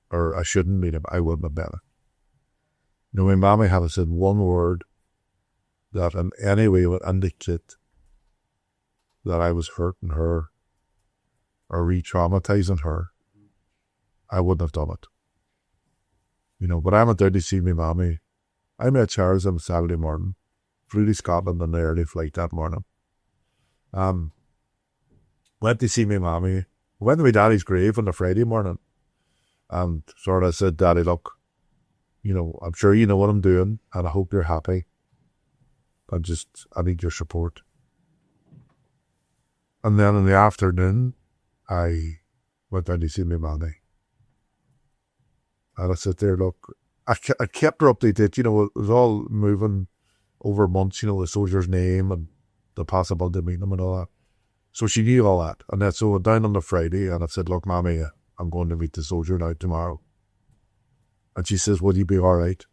Or I shouldn't meet him, I wouldn't have met him. You know, my mommy had said one word that in any way would indicate that I was hurting her or re-traumatizing her, I wouldn't have done it. You know, but I went down to see my mommy. I met Charles on Saturday morning, flew to Scotland on the early flight that morning. Went to see my mommy. Went to my daddy's grave on the Friday morning and sort of said, Daddy, look, you know, I'm sure you know what I'm doing and I hope you're happy. I need your support. And then in the afternoon, I went down to see my mommy. And I said there, look, I kept her updated, you know, it was all moving over months, you know, the soldier's name and the possibility of meeting him and all that. So she knew all that. And then so I went down on the Friday and I said, look, Mommy, I'm going to meet the soldier now tomorrow. And she says, would you be all right?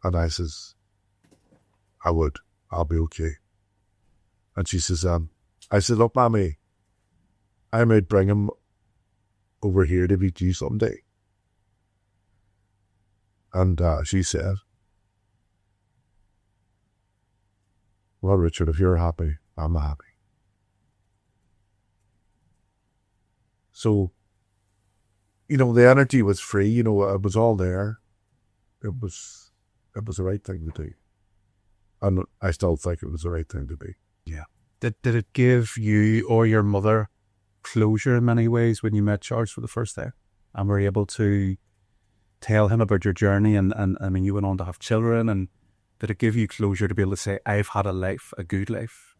And I says, I would. I'll be okay. And she says, I said, look, Mommy, I might bring him over here to meet you someday. And she said, well, Richard, if you're happy, I'm happy. So, you know, the energy was free, you know, it was all there. It was the right thing to do. And I still think it was the right thing to do. Yeah. Did it give you or your mother closure in many ways when you met Charles for the first time and were able to tell him about your journey? And I mean, you went on to have children, and did it give you closure to be able to say, I've had a life, a good life?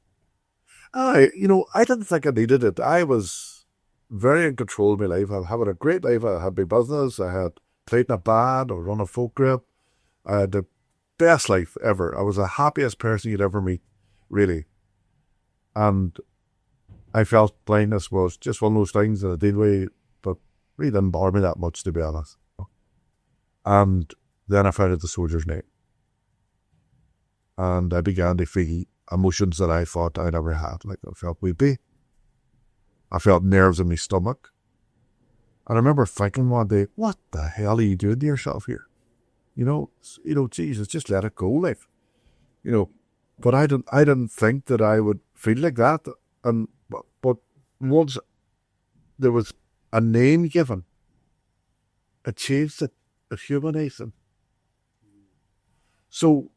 I didn't think I needed it. I was very in control of my life. I was having a great life. I had my business. I had played in a band or run a folk group. I had the best life ever. I was the happiest person you'd ever meet, really. And I felt blindness was just one of those things that I deal with, but really didn't bother me that much, to be honest. And then I found out the soldier's name. And I began to feel emotions that I thought I never had. Like I felt weepy. I felt nerves in my stomach. And I remember thinking one day, what the hell are you doing to yourself here? You know, Jesus, just let it go, like, you know. But I didn't think that I would feel like that. And but once there was a name given, it changed it. It humanized him. So,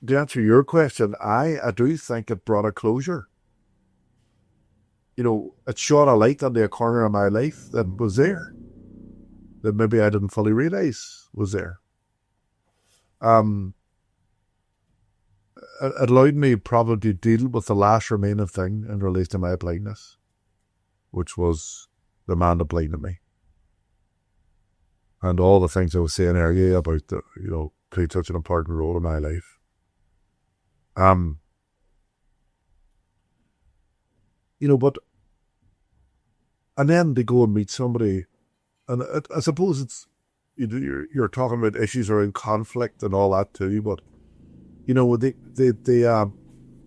to answer your question, I do think it brought a closure. You know, it shone a light on the corner of my life that was there, that maybe I didn't fully realise was there. It allowed me probably to deal with the last remaining thing in relation to my blindness, which was the man that blinded me. And all the things I was saying earlier about the, you know, played such an important role in my life. You know, but, and then they go and meet somebody, and I suppose it's, you're talking about issues around conflict and all that too, but, you know, they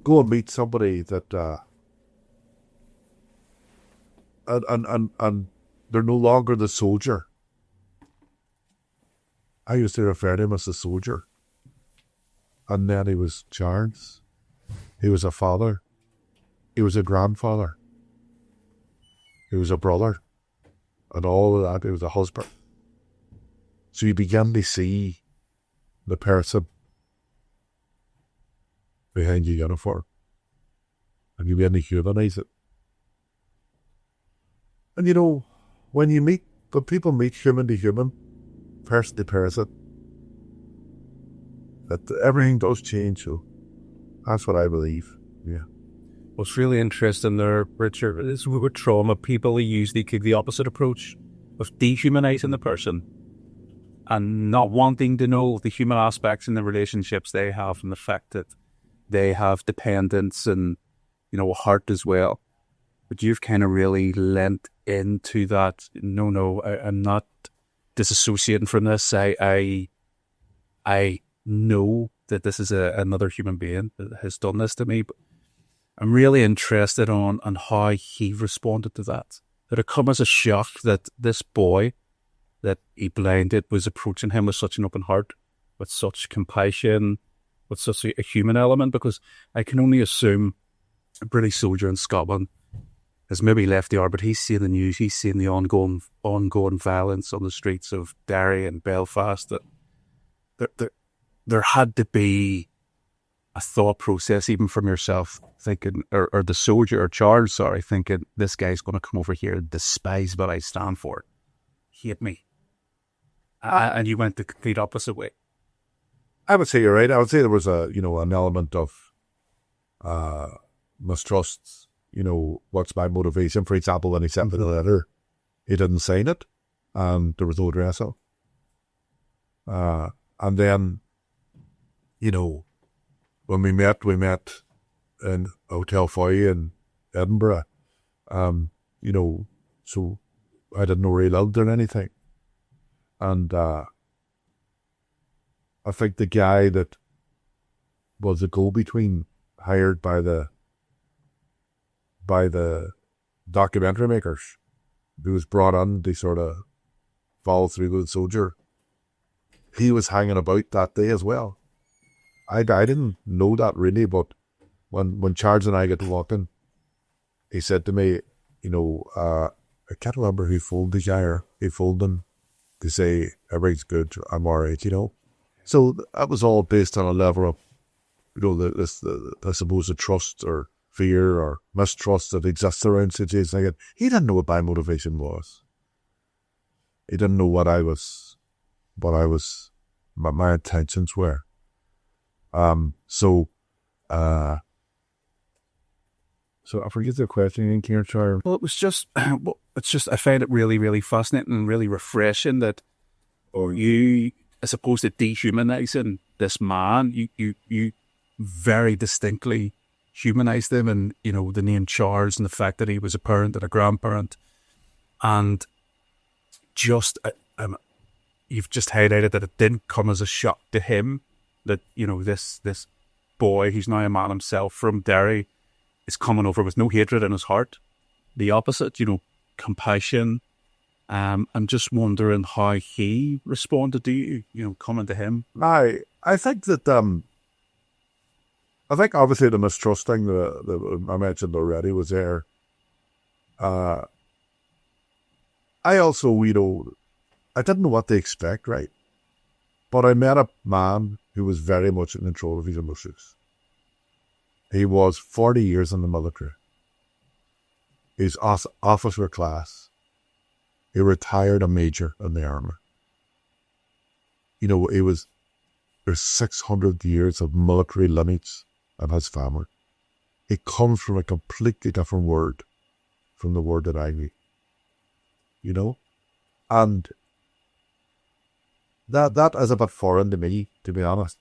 go and meet somebody that, and they're no longer the soldier. I used to refer to him as the soldier. And then he was Charles. He was a father. He was a grandfather. He was a brother. And all of that. He was a husband. So you began to see the person behind your uniform. and you begin to humanize it. And when people meet human to human, person to person, that everything does change. So that's what I believe. Yeah. What's really interesting there, Richard, is with trauma, people usually take the opposite approach of dehumanizing the person and not wanting to know the human aspects in the relationships they have and the fact that they have dependence and, a heart as well. But you've kind of really lent into that. No, I'm not disassociating from this. I know that this is another human being that has done this to me, but I'm really interested on how he responded to that. Did it come as a shock that this boy that he blinded was approaching him with such an open heart, with such compassion, with such a human element? Because I can only assume a British soldier in Scotland has maybe left the army, but he's seeing the news, he's seeing the ongoing violence on the streets of Derry and Belfast, that there had to be a thought process, even from yourself, thinking, or the soldier, or Charles, thinking, this guy's going to come over here and despise what I stand for, hate me. And you went the complete opposite way. I would say you're right. I would say there was an element of mistrust. What's my motivation? For example, when he sent me the letter, he didn't sign it, and there was no address on. And then, when we met in Hotel Foy in Edinburgh. So I didn't know where he lived or anything. And I think the guy that was the go-between, hired by the documentary makers, who was brought on to sort of follow through with the soldier, he was hanging about that day as well. I didn't know that really, but when Charles and I got walking, he said to me, I can't remember who phoned the guy, or he phoned him to say, everything's good, I'm all right, So that was all based on a level of, I suppose, the trust or fear or mistrust that exists around situations like that. He didn't know what my motivation was. He didn't know what my intentions were. So I forget the question again, Kieran. Sorry. Well, it's just I find it really, really fascinating and really refreshing that, you, as opposed to dehumanizing this man, you very distinctly humanized him, and the name Charles and the fact that he was a parent and a grandparent, and just you've just highlighted that it didn't come as a shock to him that this boy, who's now a man himself from Derry, is coming over with no hatred in his heart. The opposite, compassion. I'm just wondering how he responded to you, coming to him. I think that I think obviously the mistrust thing that I mentioned already was there. I also, I didn't know what to expect, right? But I met a man who was very much in control of his emotions. He was 40 years in the military. He's officer class. He retired a major in the army. There's 600 years of military lineage in his family. He comes from a completely different world from the word that I knew. And that is a bit foreign to me, to be honest,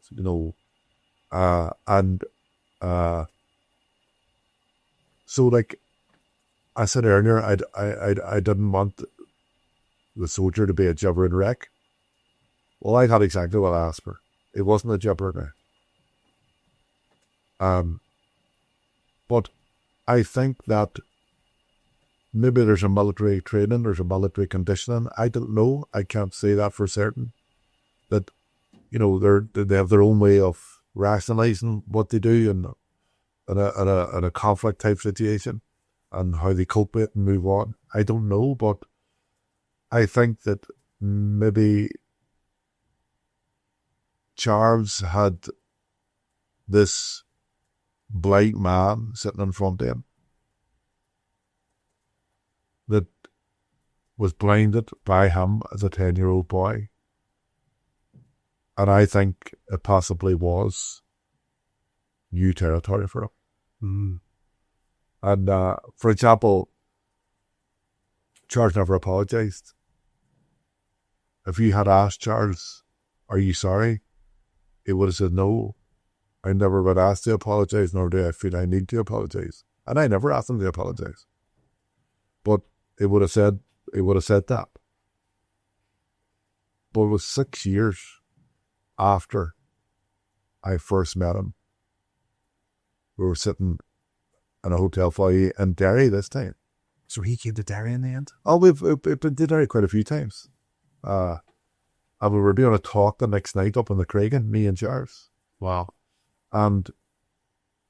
so like I said earlier, I didn't want the soldier to be a gibbering wreck. Well, I got exactly what I asked for. It wasn't a gibbering wreck. But I think that maybe there's a military training, there's a military conditioning. I don't know. I can't say that for certain. That, they have their own way of rationalising what they do in a conflict type situation and how they cope with it and move on. I don't know, but I think that maybe Charles had this blind man sitting in front of him that was blinded by him as a 10-year-old boy. And I think it possibly was new territory for him. Mm. And for example, Charles never apologised. If you had asked Charles, "Are you sorry?" he would have said, "No, I never been asked to apologise, nor do I feel I need to apologise." And I never asked him to apologise. But he would have said that. But it was 6 years after I first met him. We were sitting in a hotel foyer in Derry this time. So he came to Derry in the end? Oh, we've been to Derry quite a few times. And we were doing a talk the next night up in the Craigan, me and Charles. Wow. And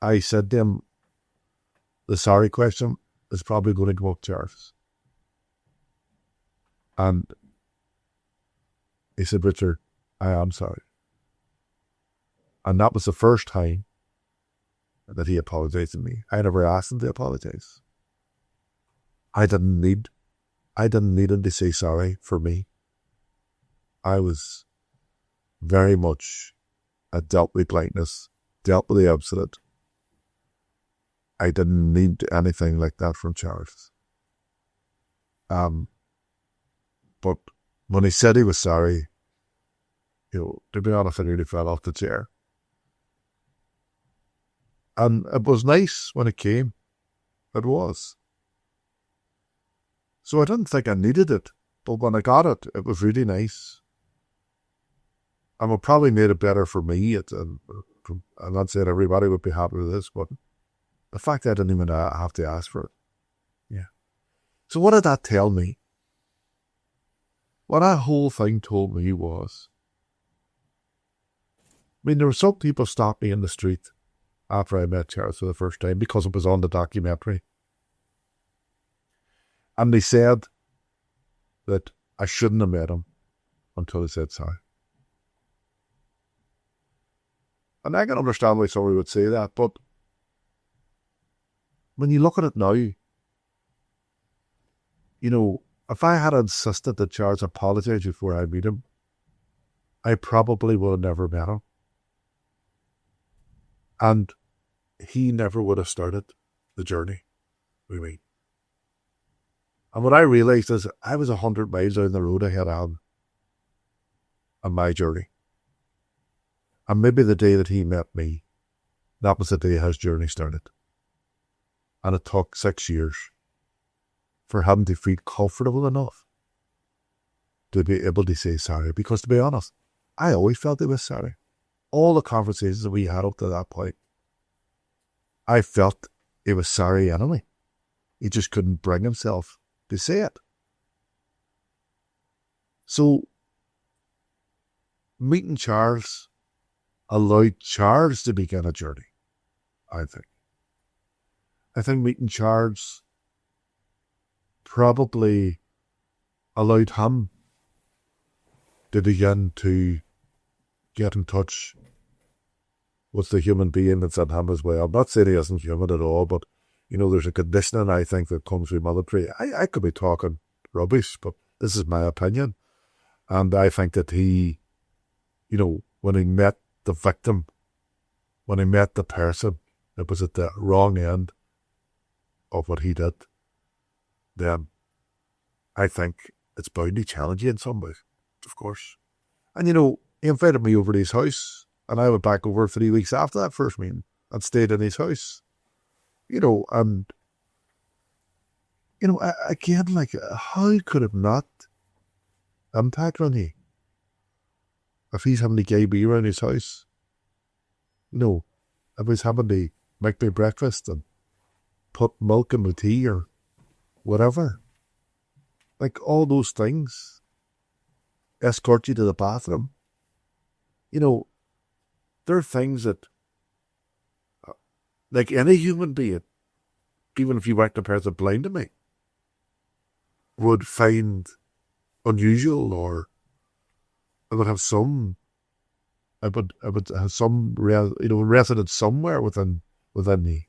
I said to him, the sorry question is probably going to go up Charles. And he said, "Richard, I am sorry." And that was the first time that he apologized to me. I never asked him to apologize. I didn't need him to say sorry for me. I was very much dealt with blindness, dealt with the absolute. I didn't need anything like that from Charles. But when he said he was sorry, to be honest, I nearly fell off the chair. And it was nice when it came. It was. So I didn't think I needed it, but when I got it, it was really nice. And it probably made it better for me. I'm not saying everybody would be happy with this, but the fact I didn't even have to ask for it. Yeah. So what did that tell me? What that whole thing told me was, there were some people stopped me in the street after I met Charles for the first time because it was on the documentary. And they said that I shouldn't have met him until he said sorry. And I can understand why somebody would say that, but when you look at it now, if I had insisted that Charles apologise before I meet him, I probably would have never met him. And he never would have started the journey with me. And what I realised is I was 100 miles down the road ahead of him on my journey. And maybe the day that he met me, that was the day his journey started. And it took 6 years for him to feel comfortable enough to be able to say sorry. Because to be honest, I always felt he was sorry. All the conversations that we had up to that point, I felt he was sorry anyway. He just couldn't bring himself to say it. So, meeting Charles allowed Charles to begin a journey, I think. I think meeting Charles probably allowed him to begin to get in touch with the human being that's in him as well. I'm not saying he isn't human at all, but, there's a conditioning, I think, that comes with military. I could be talking rubbish, but this is my opinion. And I think that he, when he met the victim, when he met the person that was at the wrong end of what he did, then I think it's bound to challenge you in some ways, of course. And, he invited me over to his house, and I went back over 3 weeks after that first meeting and stayed in his house. And, again, how could it not impact on you? If he's having to gay me around his house, if he's having to make me breakfast and put milk in my tea or whatever, all those things, escort you to the bathroom, there are things that, like any human being, even if you weren't a person blind to me, would find unusual, or it would have some, resonance somewhere within within me.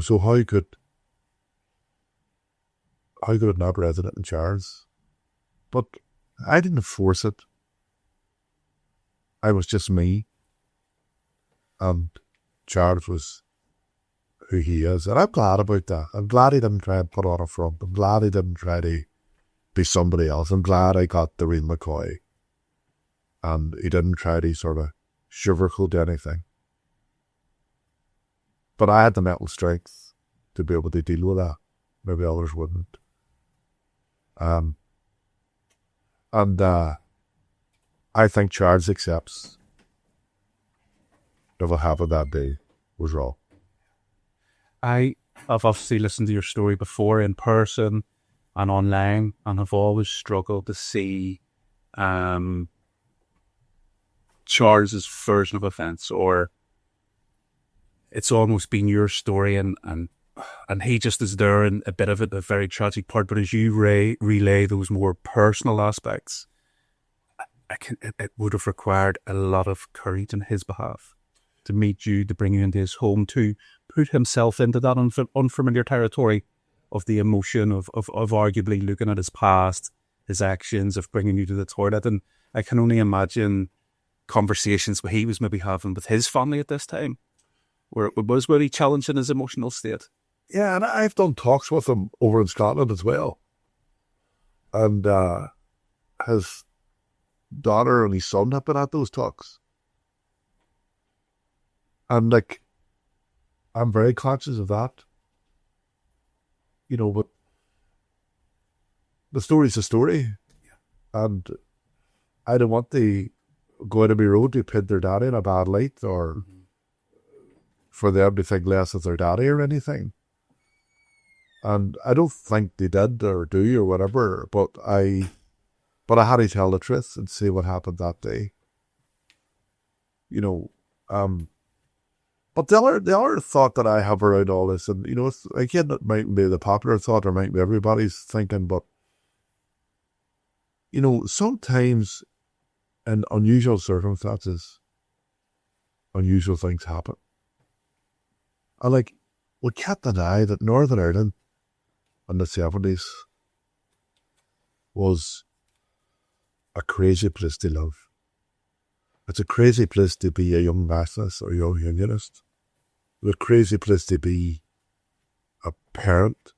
So how could it not resonate in Charles? But I didn't force it. I was just me. And Charles was who he is. And I'm glad about that. I'm glad he didn't try and put on a front. I'm glad he didn't try to be somebody else. I'm glad I got the real McCoy. And he didn't try to sort of sugarcoat anything. But I had the mental strength to be able to deal with that. Maybe others wouldn't. And I think Charles accepts that what happened that day was wrong. I've obviously listened to your story before in person and online, and have always struggled to see Charles's version of events, or it's almost been your story, and he just is there in a bit of it, a very tragic part. But as you relay those more personal aspects, it would have required a lot of courage on his behalf to meet you, to bring you into his home, to put himself into that unfamiliar territory of the emotion of arguably looking at his past, his actions, of bringing you to the toilet. And I can only imagine conversations he was maybe having with his family at this time, where it was really challenging his emotional state. Yeah, and I've done talks with him over in Scotland as well. And his daughter and his son have been at those talks. And I'm very conscious of that. But the story's a story. Yeah. And I don't want to go out of my road to put their daddy in a bad light, or for them to think less of their daddy or anything. And I don't think they did or do or whatever, but I had to tell the truth and see what happened that day. But the other thought that I have around all this, and it's, again, it might be the popular thought, or might be everybody's thinking, but sometimes in unusual circumstances, unusual things happen. And we can't deny that Northern Ireland in the 70s was a crazy place to live. It's a crazy place to be a young nationalist or a young unionist. It's a crazy place to be a parent.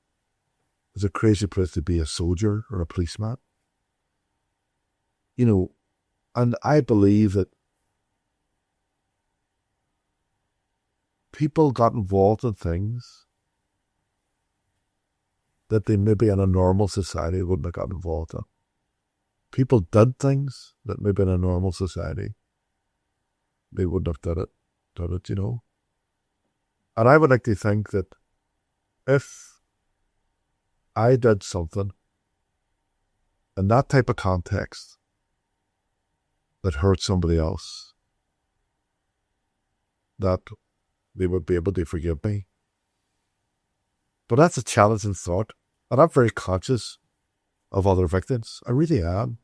It's a crazy place to be a soldier or a policeman. And I believe that people got involved in things that they maybe in a normal society wouldn't have got involved in. People did things that maybe in a normal society they wouldn't have done it. And I would like to think that if I did something in that type of context that hurt somebody else, that they would be able to forgive me. But that's a challenging thought. And I'm very conscious of other victims. I really am.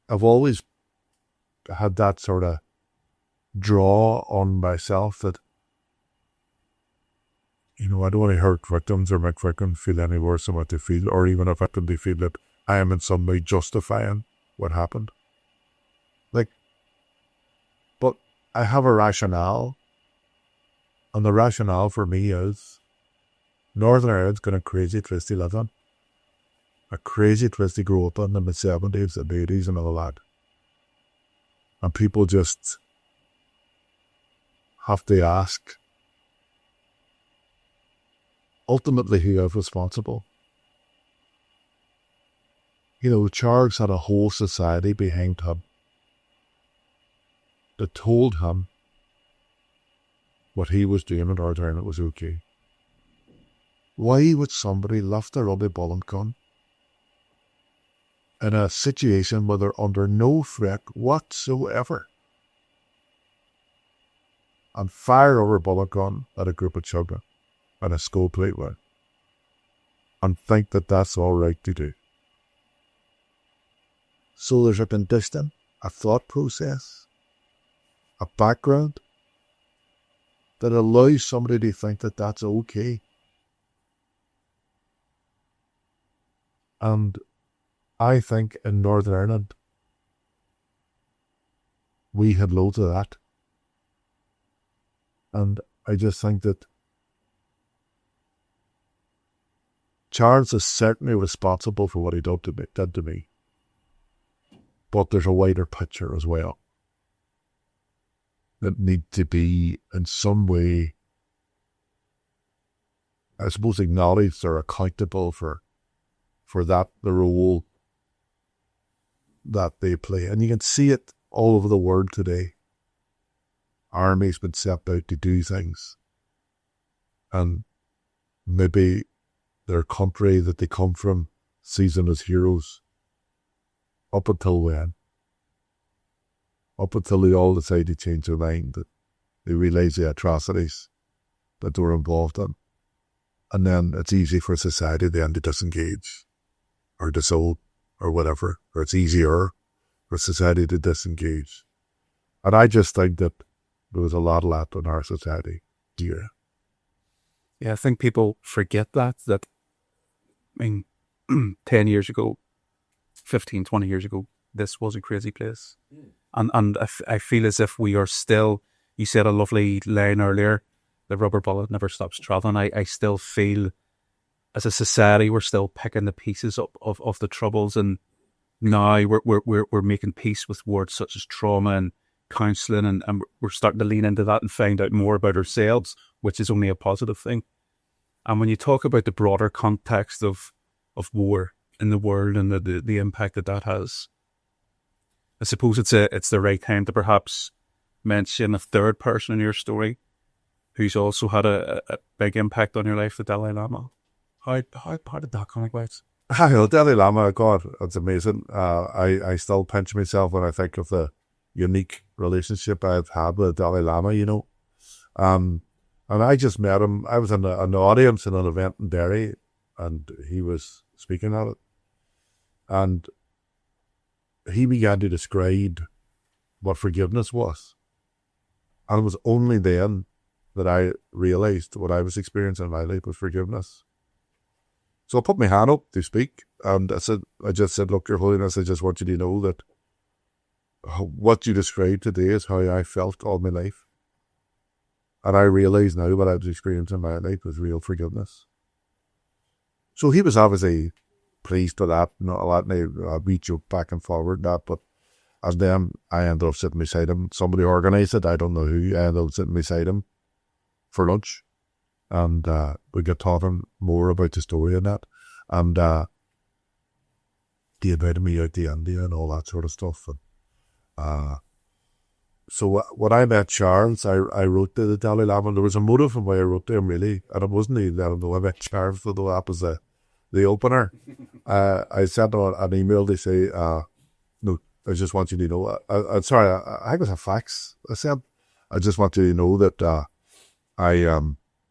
I've always had that sort of draw on myself that, I don't want to hurt victims or make victims feel any worse than what they feel, or even a victim they feel that I am in some way justifying what happened. But I have a rationale, and the rationale for me is Northern Ireland's got a crazy place to live in. A crazy place to grow up in the 70s, the 80s and all that. And people just have to ask, ultimately, who is responsible? Charles had a whole society behind him that told him what he was doing in Northern Ireland was okay. Why would somebody lift a rubber bullet gun in a situation where they're under no threat whatsoever and fire a rubber bullet gun at a group of children in a school playground and think that that's all right to do? So there's a condition, a thought process, a background that allows somebody to think that that's okay. And I think in Northern Ireland, we had loads of that. And I just think that Charles is certainly responsible for what he did to me. But there's a wider picture as well that need to be in some way, I suppose, acknowledged or accountable for that, the role that they play. And you can see it all over the world today. Armies been set out to do things, and maybe their country that they come from sees them as heroes. Up until when? Up until they all decide to change their mind, that they realise the atrocities that they were involved in. And then it's easy for society then to disengage or disown or whatever, or it's easier for society to disengage. And I just think that there was a lot of that in our society here. Yeah, I think people forget that, I mean, 10 years ago, 15, 20 years ago, this was a crazy place. And I feel as if we are still, you said a lovely line earlier, the rubber bullet never stops traveling. I still feel as a society, we're still picking the pieces up of the troubles. And now we're making peace with words such as trauma and counselling. And we're starting to lean into that and find out more about ourselves, which is only a positive thing. And when you talk about the broader context of war in the world and the impact that has, I suppose it's the right time to perhaps mention a third person in your story who's also had a big impact on your life, the Dalai Lama. How did that come about? Well, Dalai Lama, God, it's amazing. I still pinch myself when I think of the unique relationship I've had with Dalai Lama, you know. And I just met him. I was in an audience in an event in Derry, and he was speaking at it. And he began to describe what forgiveness was. And it was only then that I realised what I was experiencing in my life was forgiveness. So I put my hand up to speak, and I just said, look, Your Holiness, I just want you to know that what you described today is how I felt all my life. And I realise now what I was experiencing in my life was real forgiveness. So he was obviously pleased with that, and all that, and we joked back and forward that, but as then I ended up sitting beside him. Somebody organised it, I don't know who. I ended up sitting beside him for lunch, and we got talking more about the story and that, and he invited me out to India and all that sort of stuff. And so when I met Charles, I wrote to the Dalai Lama. There was a motive in why I wrote to him, really, and it wasn't to let him know I met Charles, although that was the opener. I sent him an email to say, no, I just want you to know, I think it was a fax. I said, I just want you to know that I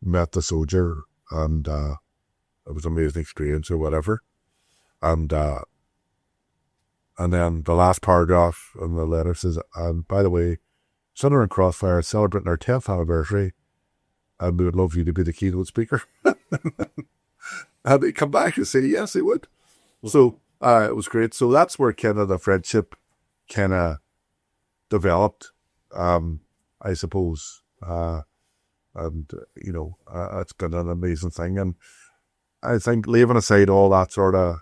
met the soldier, and it was an amazing experience or whatever. And then the last paragraph in the letter says, and by the way, Center and Crossfire is celebrating our 10th anniversary, and we would love you to be the keynote speaker. And he'd come back and say, yes, he would. So it was great. So that's where kind of the friendship kind of developed, I suppose. And, you know, it's been an amazing thing. And I think leaving aside all that sort of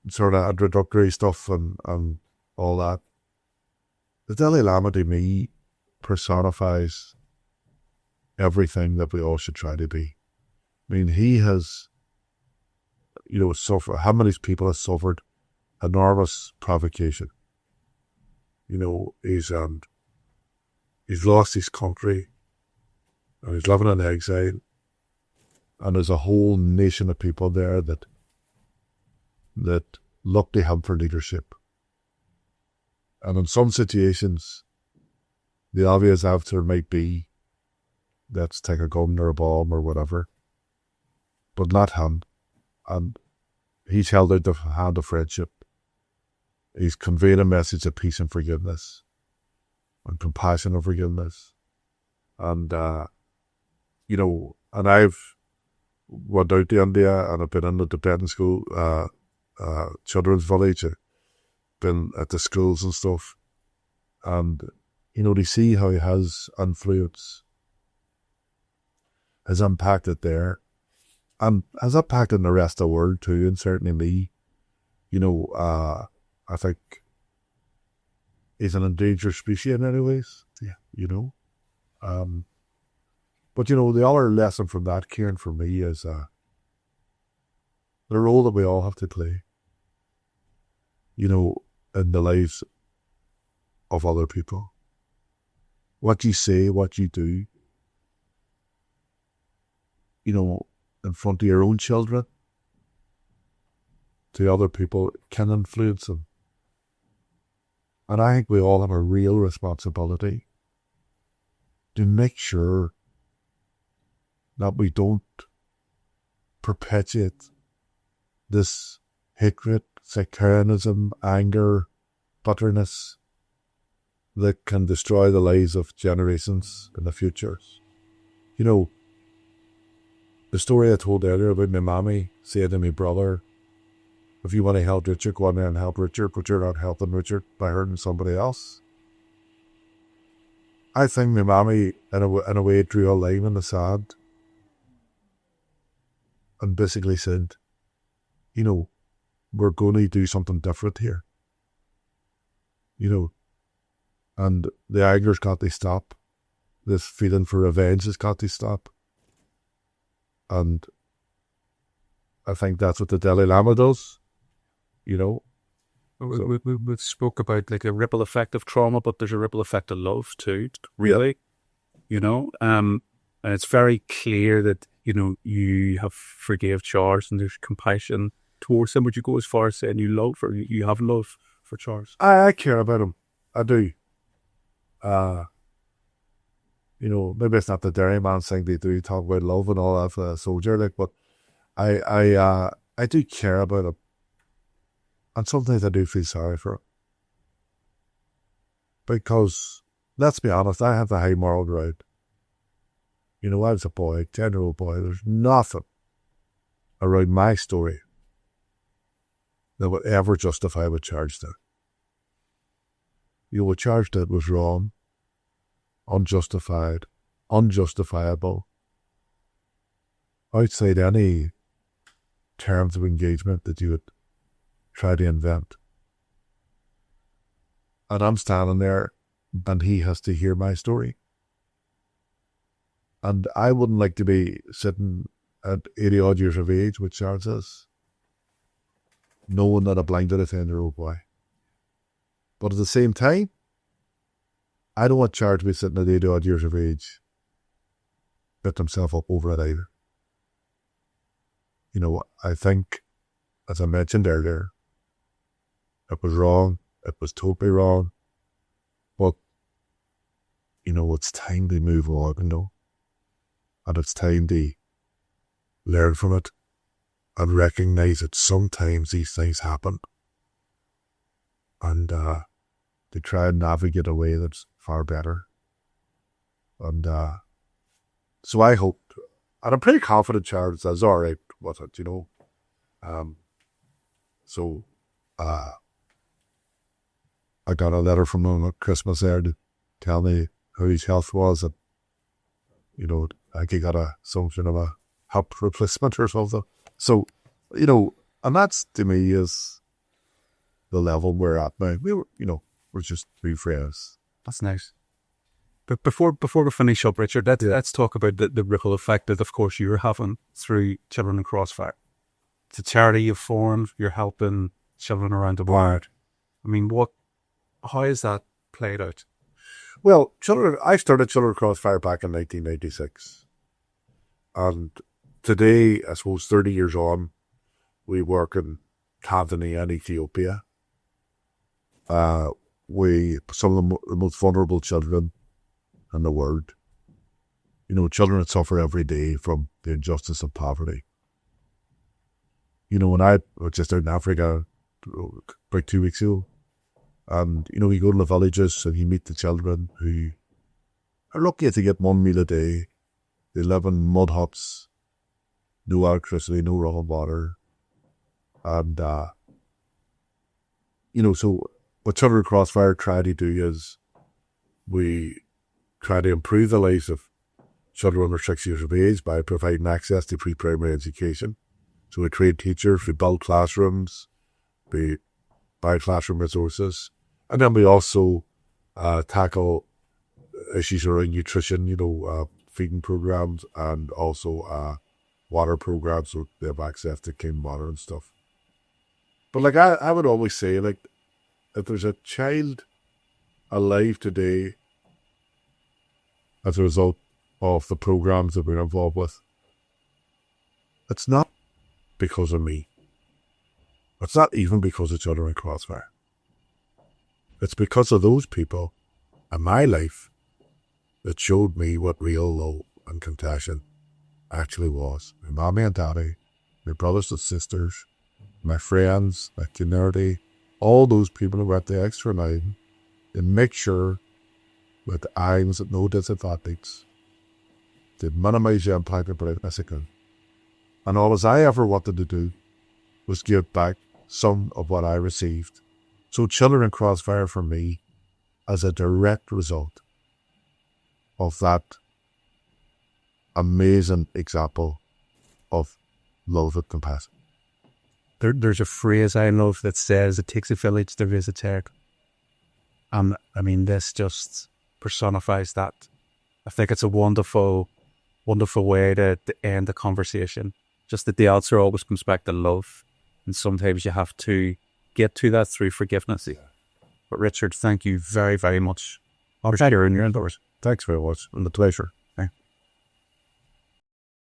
introductory stuff and all that, the Dalai Lama to me personifies everything that we all should try to be. I mean, he has, you know, suffered, how many people have suffered enormous provocation. You know, he's lost his country, and he's living in exile, and there's a whole nation of people there that look to him for leadership. And in some situations, the obvious answer might be, let's take a gun or a bomb or whatever, but not him. And he's held out the hand of friendship. He's conveyed a message of peace and forgiveness. and compassion and forgiveness. And, and I've went out to India and I've been in the Tibetan school, children's village, I've been at the schools and stuff. And, to see how he has influence, has impacted there, and has impacted the rest of the world too, and certainly me. I think he's an endangered species in many ways. Yeah. But the other lesson from that, Kieran, for me is the role that we all have to play, in the lives of other people. What you say, what you do, in front of your own children, to other people, can influence them. And I think we all have a real responsibility to make sure that we don't perpetuate this hatred, sectarianism, anger, bitterness that can destroy the lives of generations in the future. The story I told earlier about my mommy saying to my brother, if you want to help Richard, go on there and help Richard, but you're not helping Richard by hurting somebody else. I think my mommy, in a way, drew a line in the sand and basically said, we're going to do something different here. And the anger's got to stop. This feeling for revenge has got to stop. And I think that's what the Dalai Lama does. We spoke about like a ripple effect of trauma, but there's a ripple effect of love too, really. And it's very clear that, you have forgave Charles and there's compassion towards him. Would you go as far as saying you have love for Charles? I care about him. I do. Maybe it's not the Derry man thing they do, talk about love and all that for a soldier, but I do care about him. And sometimes I do feel sorry for him. Because, let's be honest, I have the high moral ground. I was a boy, 10-year-old boy. There's nothing around my story that would ever justify what Charles did. What Charles did was wrong, unjustified, unjustifiable, outside any terms of engagement that you would try to invent. And I'm standing there and he has to hear my story. And I wouldn't like to be sitting at 80 odd years of age, which Charles is, knowing that I blinded a 10-year-old boy. But at the same time, I don't want Charles to be sitting at 80 odd years of age, beat himself up over it either. I think, as I mentioned earlier, it was wrong. It was totally wrong. But, it's time to move on, and it's time to learn from it and recognize that sometimes these things happen. And to try and navigate a way that's far better. And so I hope, and I'm pretty confident Charles is all right with it, I got a letter from him at Christmas there to tell me how his health was, and I think he got some sort of a hip replacement or something. So, and that's to me is the level we're at now. We're just three friends. That's nice. But before we finish up, Richard, let's talk about the ripple effect that, of course, you're having through Children in Crossfire. It's a charity you've formed. You're helping children around the world. I mean, how has that played out? Well, I started Children in Crossfire back in 1996. And today, I suppose 30 years on, we work in Tanzania and Ethiopia. Some of the most vulnerable children in the world. Children that suffer every day from the injustice of poverty. When I was just out in Africa about 2 weeks ago, And, you know, you go to the villages and you meet the children who are lucky to get 1 meal a day. They live in mud huts, no electricity, no running water. And, you know, so what Children of Crossfire try to do is we try to improve the lives of children under 6 years of age by providing access to pre-primary education. So we train teachers, we build classrooms, we buy classroom resources, and then we also tackle issues around nutrition, you know, feeding programs, and also water programs, so they have access to clean water and stuff. But like I would always say, like, if there's a child alive today as a result of the programs that we're involved with, it's not because of me. It's not even because of Children of Crossfire. It's because of those people in my life that showed me what real love and compassion actually was. My mommy and daddy, my brothers and sisters, my friends, my community, all those people who went the extra mile to make sure that I was at no disadvantage, to minimise the impact of blindness I could. And all as I ever wanted to do was give back some of what I received. So Children in Crossfire for me as a direct result of that amazing example of love and compassion. There's a phrase I love that says, it takes a village to raise a child. And I mean, this just personifies that. I think it's a wonderful, wonderful way to end the conversation. Just that the answer always comes back to love. And sometimes you have to get to that through forgiveness. But Richard, thank you very, very much. I'll try to earn your indoors. Thanks very much. And the pleasure.